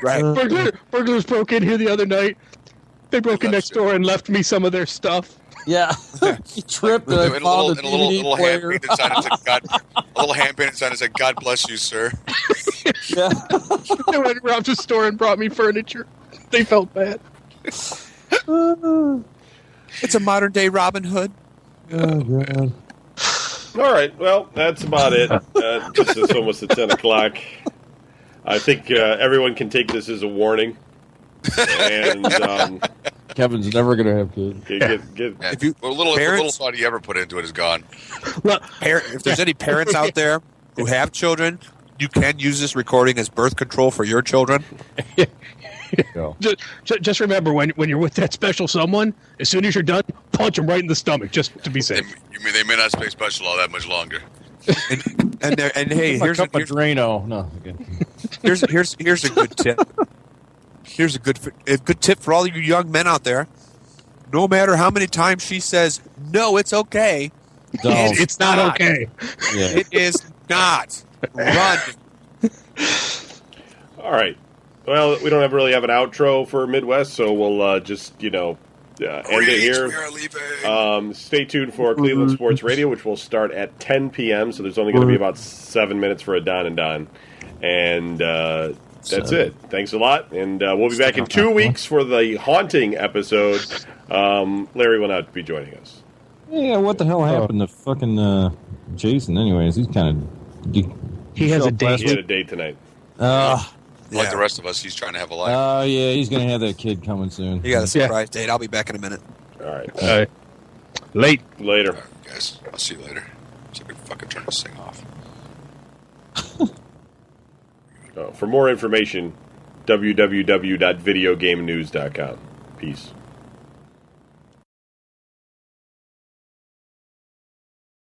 Right. Burglars broke in here the other night. They broke in next door and left me some of their stuff. Yeah. He tripped and I And a found little, a and a little, DVD little hand player. painted sign that said God. A little hand painted sign that said "God bless you, sir." Yeah. They went and robbed the store and brought me furniture. They felt bad. It's a modern day Robin Hood. Oh, God. All right. Well, that's about it. Just it's almost at 10 o'clock. I think everyone can take this as a warning. And Kevin's never going to have kids. get Yeah. If you- the little parents- thought he ever put into it is gone. Well, If there's any parents out there who have children, you can use this recording as birth control for your children. Go. just remember when you're with that special someone, as soon as you're done, punch them right in the stomach just to be They, safe. you mean they may not stay special all that much longer? And hey, My here's cup a, of Drano. No. Okay. here's a good tip. Here's a good tip for all you young men out there. No matter how many times she says no, it's okay. Don't. It's not okay. Yeah. It is not. Run. All right. Well, we don't really have an outro for Midwest, so we'll just end it here. We are leaving. Stay tuned for Cleveland Sports Radio, which will start at 10 p.m. So there's only going to be about 7 minutes for a Don and Don, and that's it. Thanks a lot, and we'll be back in 2 weeks for the haunting episode. Larry will not be joining us. Yeah, what the hell happened to fucking Jason? Anyways, he's kind of. He has a date. He had a date tonight. Like the rest of us, he's trying to have a life. Oh, yeah, he's going to have that kid coming soon. You got a surprise date. I'll be back in a minute. All right. Late. Later. All right, guys, I'll see you later. So I can fucking turn this thing off. For more information, www.videogamenews.com. Peace.